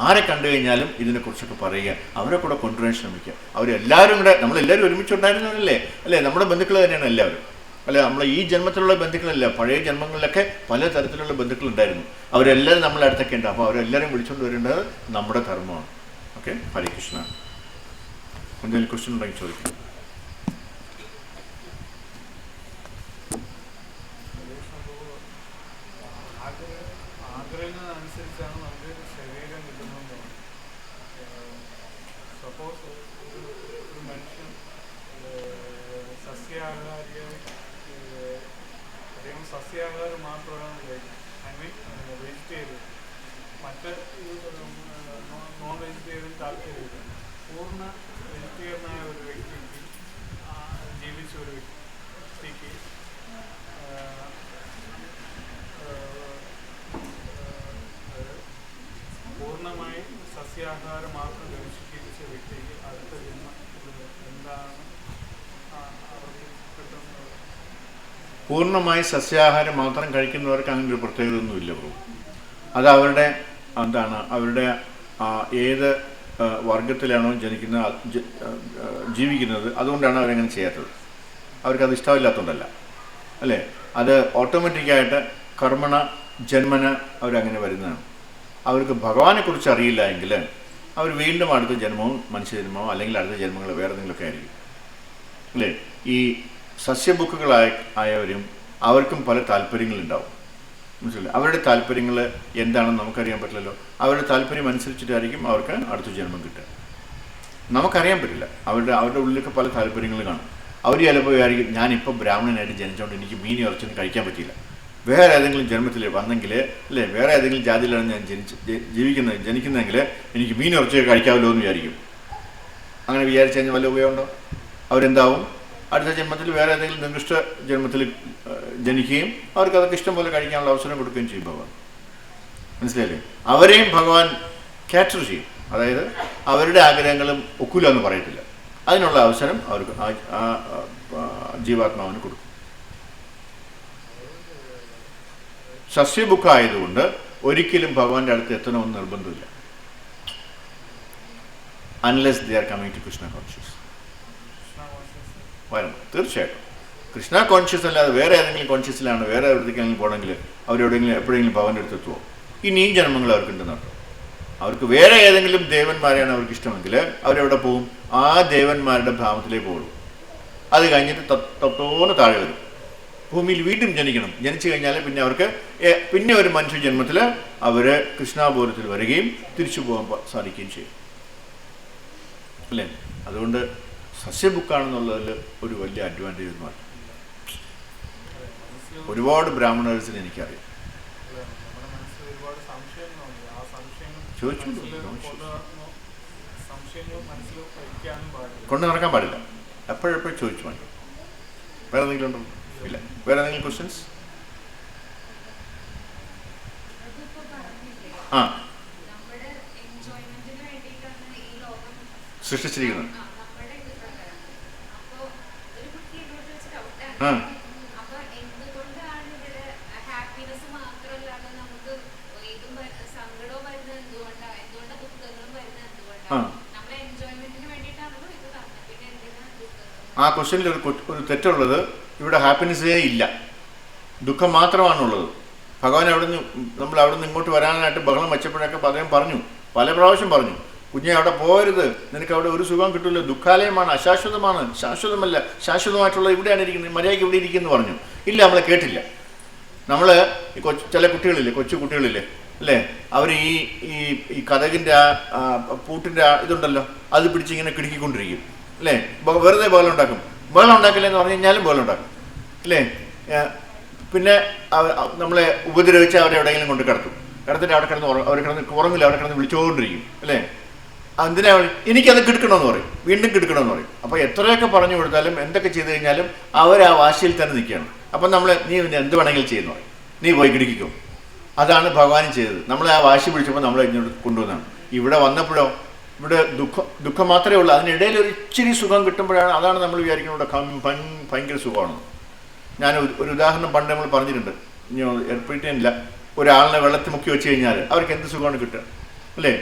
ആരെ കണ്ടു കഴിഞ്ഞാലും ഇതിനെക്കുറിച്ചൊക്കെ പറയുക, അവരെ കൂടെ കൊണ്ടുവരാൻ ശ്രമിക്കുക. അവരെല്ലാവരും കൂടെ, നമ്മളെല്ലാവരും ഒരുമിച്ചുണ്ടായിരുന്നവരല്ലേ, അല്ലേ? നമ്മുടെ ബന്ധുക്കൾ തന്നെയാണ് എല്ലാവരും, അല്ലെ? നമ്മളെ ഈ ജന്മത്തിലുള്ള ബന്ധുക്കളല്ല, പഴയ ജന്മങ്ങളിലൊക്കെ പല തരത്തിലുള്ള ബന്ധുക്കളുണ്ടായിരുന്നു. അവരെല്ലാവരും നമ്മളെ അടുത്തൊക്കെ ഉണ്ട്. അപ്പോൾ അവരെല്ലാവരും വിളിച്ചുകൊണ്ട് വരേണ്ടത് നമ്മുടെ ധർമ്മമാണ്. ഓക്കെ, ഹരേ കൃഷ്ണ. എന്തെങ്കിലും ക്വസ്റ്റ്യൻ ഉണ്ടെങ്കിൽ ചോദിക്കാം. സസ്യാഹാരം മാത്രമാണ് കഴിക്കുന്നത്, ഐ മീൻ വെജിറ്റേറിയൻ, മറ്റ് നോൺ വെജിറ്റേറിയൻ താല്പര്യമില്ല. പൂർണ്ണ വെജിറ്റേറിയനായ ഒരു വ്യക്തിക്ക്, ജീവിച്ച ഒരു വ്യക്തിക്ക് പൂർണ്ണമായി സസ്യാഹാരം മാത്രം കഴിച്ച വ്യക്തിക്ക് അടുത്ത ജന്മത്തിൽ എന്താണ് അവർക്ക് കിട്ടുന്നത്? പൂർണ്ണമായി സസ്യാഹാരം മാത്രം കഴിക്കുന്നവർക്ക് അങ്ങനെ ഒരു പ്രത്യേകതയൊന്നുമില്ല. അത് അവരുടെ എന്താണ്, അവരുടെ ഏത് വർഗത്തിലാണോ ജീവിക്കുന്നത്, അതുകൊണ്ടാണ് അവരങ്ങനെ ചെയ്യാത്തത്. അവർക്കത് ഇഷ്ടമില്ലാത്തതുകൊണ്ടല്ല, അല്ലേ? അത് ഓട്ടോമാറ്റിക്കായിട്ട് കർമ്മണ ജന്മന അവരങ്ങനെ വരുന്നതാണ്. അവർക്ക് ഭഗവാനെക്കുറിച്ച് അറിയില്ല എങ്കിൽ അവർ വീണ്ടും അടുത്ത ജന്മവും മനുഷ്യജന്മമോ അല്ലെങ്കിൽ അടുത്ത ജന്മങ്ങൾ വേറെ എന്തെങ്കിലുമൊക്കെ ആയിരിക്കും, അല്ലേ? ഈ സസ്യബുക്കുകളായവരും അവർക്കും പല താല്പര്യങ്ങളുണ്ടാവും, മനസ്സിലായി? അവരുടെ താല്പര്യങ്ങൾ എന്താണെന്ന് നമുക്കറിയാൻ പറ്റില്ലല്ലോ. അവരുടെ താല്പര്യം അനുസരിച്ചിട്ടായിരിക്കും അവർക്ക് അടുത്ത ജന്മം കിട്ടുക. നമുക്കറിയാൻ പറ്റില്ല. അവരുടെ ഉള്ളിലൊക്കെ പല താല്പര്യങ്ങൾ കാണും. അവർ ചിലപ്പോൾ വിചാരിക്കും ഞാനിപ്പോൾ ബ്രാഹ്മണനായിട്ട് ജനിച്ചുകൊണ്ട് എനിക്ക് മീൻ ഇറച്ചൊന്നും കഴിക്കാൻ പറ്റില്ല, വേറെ ഏതെങ്കിലും ജന്മത്തിൽ വന്നെങ്കിൽ, അല്ലേ, വേറെ ഏതെങ്കിലും ജാതിയിലാണ് ഞാൻ ജനിക്കുന്നതെങ്കിൽ എനിക്ക് മീൻ ഇറച്ചിയൊക്കെ കഴിക്കാമല്ലോ എന്ന് വിചാരിക്കും. അങ്ങനെ വിചാരിച്ചു കഴിഞ്ഞാൽ വല്ല ഉപയോഗമുണ്ടോ? അവരെന്താവും? അടുത്ത ജന്മത്തിൽ വേറെ ഏതെങ്കിലും നിർദ്ദിഷ്ട ജന്മത്തിൽ ജനിക്കുകയും അവർക്ക് അതൊക്കെ ഇഷ്ടം പോലെ കഴിക്കാനുള്ള അവസരം കൊടുക്കുകയും ചെയ്യും ഭഗവാൻ. മനസ്സിലായില്ലേ? അവരെയും ഭഗവാൻ ക്യാപ്ചർ ചെയ്യും. അതായത് അവരുടെ ആഗ്രഹങ്ങളും ഒക്കില്ല എന്ന് പറയത്തില്ല. അതിനുള്ള അവസരം അവർക്ക് ജീവാത്മാവിന് കൊടുക്കും. സസ്യബുക്കായതുകൊണ്ട് ഒരിക്കലും ഭഗവാന്റെ അടുത്ത് എത്തണമെന്ന് നിർബന്ധമില്ല. Unless they are coming to Krishna conscious. വരണം, തീർച്ചയായിട്ടും. കൃഷ്ണ കോൺഷ്യസ് അല്ലാതെ വേറെ ഏതെങ്കിലും കോൺഷ്യസിലാണ് വേറെ എവിടേക്കെങ്കിലും പോകണമെങ്കിൽ അവരെവിടെയെങ്കിലും എപ്പോഴെങ്കിലും ഭഗവാന്റെ അടുത്ത് എത്തുമോ? ഇനിയും ജന്മങ്ങൾ അവർക്കുണ്ടെന്ന് കേട്ടോ. അവർക്ക് വേറെ ഏതെങ്കിലും ദേവന്മാരെയാണ് അവർക്ക് ഇഷ്ടമെങ്കിൽ അവരെവിടെ പോകും? ആ ദേവന്മാരുടെ ഭാവത്തിലേ പോകുള്ളൂ. അത് കഴിഞ്ഞിട്ട് തൊട്ടോന്ന് താഴെ വരും. ഭൂമിയിൽ വീണ്ടും ജനിക്കണം. ജനിച്ചു കഴിഞ്ഞാൽ പിന്നെ അവർക്ക് പിന്നെ ഒരു മനുഷ്യ ജന്മത്തിൽ അവർ കൃഷ്ണാപൂരത്തിൽ വരികയും തിരിച്ചു പോകാൻ സാധിക്കുകയും ചെയ്യും, അല്ലേ? അതുകൊണ്ട് സസ്യബുക്കാണെന്നുള്ളതിൽ ഒരു വലിയ അഡ്വാൻറ്റേജ് ഒന്നും അല്ല. ഒരുപാട് ബ്രാഹ്മണേഴ്സിന് എനിക്കറിയാം. ചോദിച്ചു കൊണ്ട് നടക്കാൻ പാടില്ല. എപ്പോഴെപ്പോഴും ചോദിച്ചു മതി. വേറെ എന്തെങ്കിലും ഉണ്ടോ? ഇല്ല. വേറെ എന്തെങ്കിലും ക്വസ്റ്റ്യൻസ്? ആ, സൃഷ്ടിച്ചിരിക്കുന്നത് ആ ആ ആ ക്വസ്റ്റ്യനിൽ ഒരു തെറ്റുള്ളത്, ഇവിടെ ഹാപ്പിനെസ്സേ ഇല്ല, ദുഃഖം മാത്രമാണുള്ളത്. ഭഗവാൻ നമ്മൾ അവിടെ നിന്ന് ഇങ്ങോട്ട് വരാനായിട്ട് ബഹളം വെച്ചപ്പോഴൊക്കെ അദ്ദേഹം പറഞ്ഞു, പല പ്രാവശ്യം പറഞ്ഞു, കുഞ്ഞെ അവിടെ പോകരുത്, നിനക്ക് അവിടെ ഒരു സുഖം കിട്ടില്ല, ദുഃഖാലയമാണ്, അശാശ്വതമാണ്, ശാശ്വതമല്ല, ശാശ്വതമായിട്ടുള്ള ഇവിടെയാണ് ഇരിക്കുന്നത്, മര്യാദയ്ക്ക് ഇവിടെ ഇരിക്കുന്നു പറഞ്ഞു. ഇല്ല, നമ്മളെ കേട്ടില്ല. നമ്മൾ ചില കുട്ടികളില്ലേ, കൊച്ചു കുട്ടികളില്ലേ അല്ലേ, അവർ ഈ കഥകിൻ്റെ ആ പൂട്ടിൻ്റെ ഇതുണ്ടല്ലോ, അത് പിടിച്ചിങ്ങനെ കിടുക്കിക്കൊണ്ടിരിക്കും അല്ലേ, വെറുതെ ബഹളം ഉണ്ടാക്കും. ബഹളം ഉണ്ടാക്കില്ലെന്ന് പറഞ്ഞു കഴിഞ്ഞാലും ബഹളം ഉണ്ടാക്കും അല്ലേ. പിന്നെ നമ്മളെ ഉപദ്രവിച്ച് അവരെ എവിടെയെങ്കിലും കൊണ്ട് കിടത്തിട്ട് അവിടെ കിടന്ന് അവർ കിടന്ന് ഉറങ്ങില്ല, അവിടെ കിടന്ന് വിളിച്ചുകൊണ്ടിരിക്കും അല്ലേ. എന്തിനാ എനിക്കത് കിടക്കണമെന്ന് പറയും, വീണ്ടും കിടക്കണമെന്ന് പറയും. അപ്പോൾ എത്രയൊക്കെ പറഞ്ഞു കൊടുത്താലും എന്തൊക്കെ ചെയ്തു കഴിഞ്ഞാലും അവർ ആ വാശിയിൽ തന്നെ നിൽക്കുകയാണ്. അപ്പം നമ്മൾ നീ എന്ത് വേണമെങ്കിലും ചെയ്യുന്നു പറയും, നീ പോയി കിടക്കിക്കോ. അതാണ് ഭഗവാനും ചെയ്തത്. നമ്മളെ ആ വാശി പിടിച്ചപ്പോൾ നമ്മളെ ഇങ്ങോട്ട് കൊണ്ടുവന്നാണ്. ഇവിടെ വന്നപ്പോഴോ ഇവിടെ ദുഃഖം മാത്രമേ ഉള്ളൂ, അതിനിടയിൽ ഒരു ഇച്ചിരി സുഖം കിട്ടുമ്പോഴാണ്, അതാണ് നമ്മൾ വിചാരിക്കുന്നത് ഇവിടെ ഭയങ്കര സുഖമാണ്. ഞാൻ ഒരു ഉദാഹരണം പണ്ട് നമ്മൾ പറഞ്ഞിട്ടുണ്ട്, റിപ്പീറ്റ് ചെയ്യുന്നില്ല. ഒരാളിനെ വെള്ളത്തിൽ മുക്കി വെച്ച് കഴിഞ്ഞാൽ അവർക്ക് എന്ത് സുഖമാണ് കിട്ടുക അല്ലേ.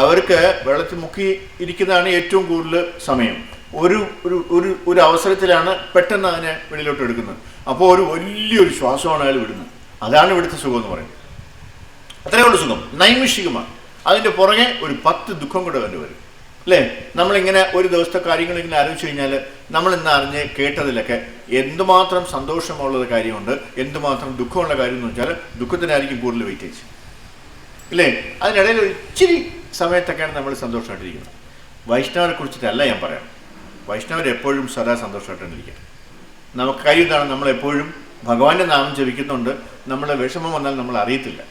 അവർക്ക് വെള്ളത്തിൽ മുക്കി ഇരിക്കുന്നതാണ് ഏറ്റവും കൂടുതൽ സമയം. ഒരു അവസരത്തിലാണ് പെട്ടെന്ന് അതിനെ വെളിയിലോട്ട് എടുക്കുന്നത്. അപ്പോൾ ഒരു വലിയൊരു ശ്വാസമാണ് അയാൾ വിടുന്നത്. അതാണ് ഇവിടുത്തെ സുഖം എന്ന് പറയുന്നത്. അത്രയേ ഉള്ളൂ സുഖം, നൈമിഷികമാണ്. അതിൻ്റെ പുറകെ ഒരു 10 ദുഃഖം കൂടെ വരും അല്ലേ. നമ്മളിങ്ങനെ ഒരു ദിവസത്തെ കാര്യങ്ങളിങ്ങനെ ആലോചിച്ച് കഴിഞ്ഞാൽ നമ്മൾ ഇന്ന് അറിഞ്ഞ് കേട്ടതിലൊക്കെ എന്തുമാത്രം സന്തോഷമുള്ള കാര്യമുണ്ട്, എന്തുമാത്രം ദുഃഖമുള്ള കാര്യം എന്ന് വെച്ചാൽ ദുഃഖത്തിനായിരിക്കും കൂടുതൽ വെയിറ്റേജ് ഇല്ലേ. അതിനിടയിൽ ഒരു ഇച്ചിരി സമയത്തൊക്കെയാണ് നമ്മൾ സന്തോഷമായിട്ടിരിക്കുന്നത്. വൈഷ്ണവരെ കുറിച്ചിട്ടല്ല ഞാൻ പറയാം. വൈഷ്ണവർ എപ്പോഴും സദാ സന്തോഷമായിട്ടാണിരിക്കുക. നമുക്ക് കാര്യം എന്താണ്, നമ്മളെപ്പോഴും ഭഗവാന്റെ നാമം ജപിക്കുന്നുണ്ട്. നമ്മളെ വിഷമം വന്നാൽ നമ്മൾ അറിയത്തില്ല,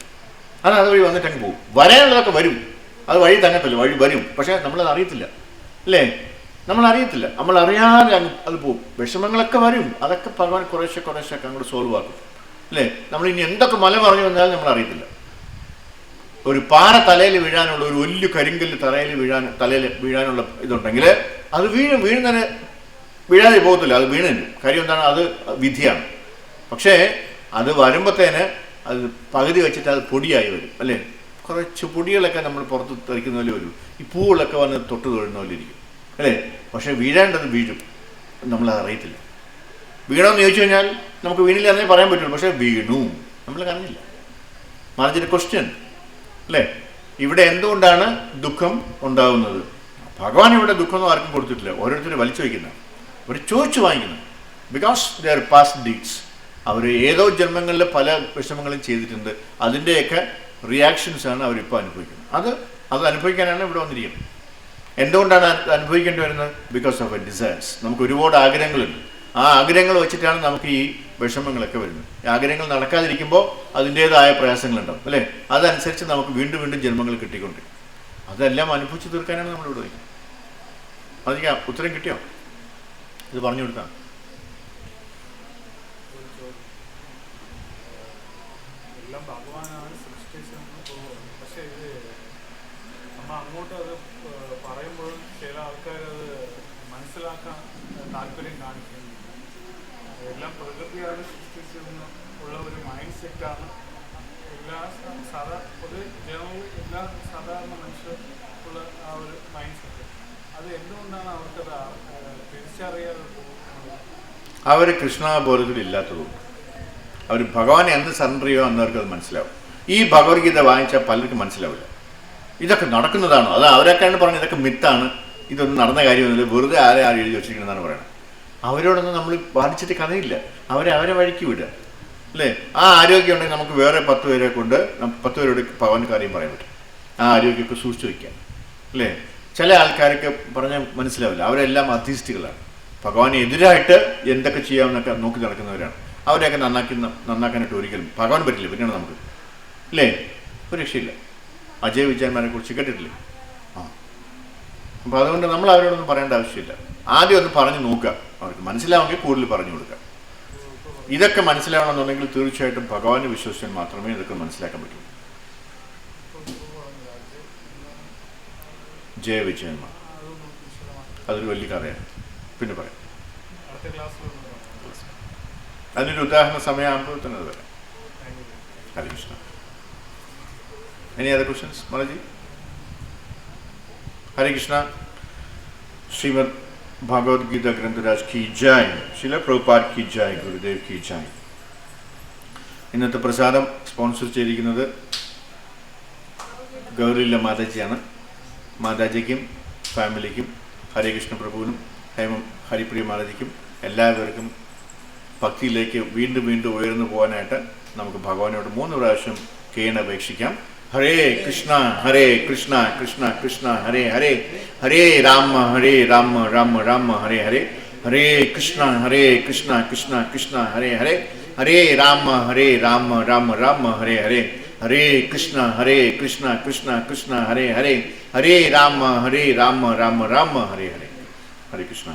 അത് വഴി വന്നിട്ട് അങ്ങ് പോകും. വരാനുള്ളതൊക്കെ വരും, അത് വഴി തങ്ങത്തില്ല, വഴി വരും, പക്ഷേ നമ്മളത് അറിയത്തില്ല അല്ലേ. നമ്മളറിയത്തില്ല, നമ്മളറിയാതെ അങ്ങ് അത് പോകും. വിഷമങ്ങളൊക്കെ വരും, അതൊക്കെ ഭഗവാൻ കുറേശ്ശെ ഒക്കെ അങ്ങോട്ട് സോൾവ് ആക്കും അല്ലേ. നമ്മളിനി എന്തൊക്കെ മല പറഞ്ഞു വന്നാലും നമ്മളറിയത്തില്ല. ഒരു പാറ തലയിൽ വീഴാനുള്ള, ഒരു വലിയ കരിങ്കല്ല് തലയിൽ വീഴാനുള്ള ഇതുണ്ടെങ്കിൽ അത് വീഴുന്നതിന് വീഴാതെ പോകത്തില്ല, അത് വീണതിന് കാര്യം എന്താണ്, അത് വിധിയാണ്. പക്ഷേ അത് വരുമ്പോഴത്തേന് അത് പകുതി വെച്ചിട്ട് അത് പൊടിയായി വരും അല്ലേ. കുറച്ച് പൊടികളൊക്കെ നമ്മൾ പുറത്ത് തെറിക്കുന്ന പോലെ വരും, ഈ പൂവുകളൊക്കെ വന്ന് തൊട്ട് തൊഴുന്ന പോലെ ഇരിക്കും അല്ലേ. പക്ഷേ വീഴേണ്ടത് വീഴും, നമ്മളത് അറിയത്തില്ല. വീണമെന്ന് ചോദിച്ചു കഴിഞ്ഞാൽ നമുക്ക് വീണില്ല എന്നേ പറയാൻ പറ്റുള്ളൂ, പക്ഷേ വീണു നമ്മൾ കാണുന്നില്ല. മറിച്ചൊരു ക്വസ്റ്റ്യൻ അല്ലേ, ഇവിടെ എന്തുകൊണ്ടാണ് ദുഃഖം ഉണ്ടാകുന്നത്? ഭഗവാൻ ഇവിടെ ദുഃഖമൊന്നും ആർക്കും കൊടുത്തിട്ടില്ല, ഓരോരുത്തരും വലിച്ചു വയ്ക്കുന്നതാണ്, അവർ ചോദിച്ചു വാങ്ങിക്കുന്നത്. Because they are past deeds. അവർ ഏതോ ജന്മങ്ങളിൽ പല വിഷമങ്ങളും ചെയ്തിട്ടുണ്ട്, അതിൻ്റെയൊക്കെ റിയാക്ഷൻസാണ് അവരിപ്പോൾ അനുഭവിക്കുന്നത്. അത് അനുഭവിക്കാനാണ് ഇവിടെ വന്നിരിക്കുന്നത്. എന്തുകൊണ്ടാണ് അനുഭവിക്കേണ്ടി വരുന്നത്? Because of A desires. നമുക്ക് ഒരുപാട് ആഗ്രഹങ്ങളുണ്ട്, ആ ആഗ്രഹങ്ങൾ വെച്ചിട്ടാണ് നമുക്ക് ഈ വിഷമങ്ങളൊക്കെ വരുന്നത്. ഈ ആഗ്രഹങ്ങൾ നടക്കാതിരിക്കുമ്പോൾ അതിൻ്റേതായ പ്രയാസങ്ങളുണ്ടാവും അല്ലേ. അതനുസരിച്ച് നമുക്ക് വീണ്ടും വീണ്ടും ജന്മങ്ങൾ കിട്ടിക്കൊണ്ടിരിക്കും. അതെല്ലാം അനുഭവിച്ച് തീർക്കാനാണ് നമ്മളിവിടെ വയ്ക്കുന്നത്. അതിന് ഉത്തരം കിട്ടിയോ? ഇത് പറഞ്ഞു കൊടുക്കാം. എല്ലാം ഭഗവാനാണ് സൃഷ്ടിച്ചതെന്ന് തോന്നുന്നു. പക്ഷേ ഇത് നമ്മൾ അങ്ങോട്ട് അത് പറയുമ്പോഴും ചില ആൾക്കാരത് മനസ്സിലാക്കാൻ താല്പര്യം കാണിക്കുന്നു. എല്ലാം പ്രകൃതിയാണ് സൃഷ്ടിച്ചതെന്ന് ഉള്ള ഒരു മൈൻഡ് സെറ്റാണ് എല്ലാ എല്ലാ സാധാരണ മനുഷ്യർ ഉള്ള ആ ഒരു മൈൻഡ് സെറ്റ്. അത് എന്തുകൊണ്ടാണ് അവർക്കത് തിരിച്ചറിയാതെ പോകുന്നത്? അവർ കൃഷ്ണബോധത്തിലില്ലാത്തതുകൊണ്ട്. അവർ ഭഗവാനെ എന്ത് സറണ്ടർ ചെയ്യുമോ അന്നവർക്ക് അത് മനസ്സിലാവും. ഈ ഭഗവത്ഗീത വായിച്ചാൽ പലർക്കും മനസ്സിലാവില്ല. ഇതൊക്കെ നടക്കുന്നതാണോ? അത് അവരൊക്കെയാണ് പറഞ്ഞത് ഇതൊക്കെ മിത്താണ്, ഇതൊന്നും നടന്ന കാര്യമൊന്നുമില്ല, വെറുതെ ആരും എഴുതി വെച്ചിരിക്കണമെന്നാണ് പറയുന്നത്. അവരോടൊന്നും നമ്മൾ ബാധിച്ചിട്ട് കഥയില്ല, അവരെ വഴിക്ക് വിടുക അല്ലേ. ആ ആരോഗ്യം ഉണ്ടെങ്കിൽ നമുക്ക് വേറെ 10 പേരെ കൊണ്ട് 10 പേരോട് ഭഗവാൻ കാര്യം പറയാൻ പറ്റും. ആ ആരോഗ്യമൊക്കെ സൂക്ഷിച്ചു വയ്ക്കാം അല്ലേ. ചില ആൾക്കാർക്ക് പറഞ്ഞാൽ മനസ്സിലാവില്ല, അവരെല്ലാം അധീഷ്ഠികളാണ്, ഭഗവാന് എതിരായിട്ട് എന്തൊക്കെ ചെയ്യാമെന്നൊക്കെ നോക്കി നടക്കുന്നവരാണ്. അവരെയൊക്കെ നന്നാക്കാനായിട്ട് ഒരിക്കലും ഭഗവാൻ പറ്റില്ല. പിന്നെയാണ് നമുക്ക് അല്ലേ, ഒരു രക്ഷയില്ല. അജയ് വിജയന്മാരെ കുറിച്ച് കേട്ടിട്ടില്ലേ? അപ്പോൾ അതുകൊണ്ട് നമ്മൾ അവരോടൊന്നും പറയേണ്ട ആവശ്യമില്ല. ആദ്യം ഒന്ന് പറഞ്ഞു നോക്കുക, അവർക്ക് മനസ്സിലാവുമെങ്കിൽ കൂടുതൽ പറഞ്ഞു കൊടുക്കുക. ഇതൊക്കെ മനസ്സിലാവണമെന്നുണ്ടെങ്കിൽ തീർച്ചയായിട്ടും ഭഗവാനെ വിശ്വസിച്ചാൽ മാത്രമേ ഇതൊക്കെ മനസ്സിലാക്കാൻ പറ്റൂ. ജയ വിജയന്മാർ അതൊരു വലിയ കഥയാണ്, പിന്നെ പറയാം. അതിനൊരു ഉദാഹരണ സമയമാകുമ്പോൾ തന്നെ അത് വരാം. ഹരേ Krishna. Any other questions, Malaji? Hare Krishna. Srimad Bhagavad Gita Grantaraj ki jai. Srila Prabhupada ki jai. Gurudev ki jai. ഇന്നത്തെ പ്രസാദം സ്പോൺസർ ചെയ്തിരിക്കുന്നത് ഗൗരില്ല മാതാജിയാണ്. മാതാജിക്കും ഫാമിലിക്കും ഹരേ കൃഷ്ണ പ്രഭുവിനും ഹരിപ്രിയ മാതാജിക്കും എല്ലാവർക്കും ഭക്തിയിലേക്ക് വീണ്ടും വീണ്ടും ഉയർന്നു പോകാനായിട്ട് നമുക്ക് ഭഗവാനോട് 3 പ്രാവശ്യം കേണപേക്ഷിക്കാം. ഹരേ കൃഷ്ണ കൃഷ്ണ കൃഷ്ണ ഹരേ ഹരേ, ഹരേ രാമ രാമ രാമ ഹരേ ഹരേ, ഹരേ കൃഷ്ണ കൃഷ്ണ കൃഷ്ണ ഹരേ ഹരേ, ഹരേ രാമ രാമ രാമ ഹരേ ഹരേ, ഹരേ കൃഷ്ണ കൃഷ്ണ കൃഷ്ണ ഹരേ ഹരേ, ഹരേ രാമ രാമ രാമ ഹരേ ഹരേ. ഹരേ കൃഷ്ണ.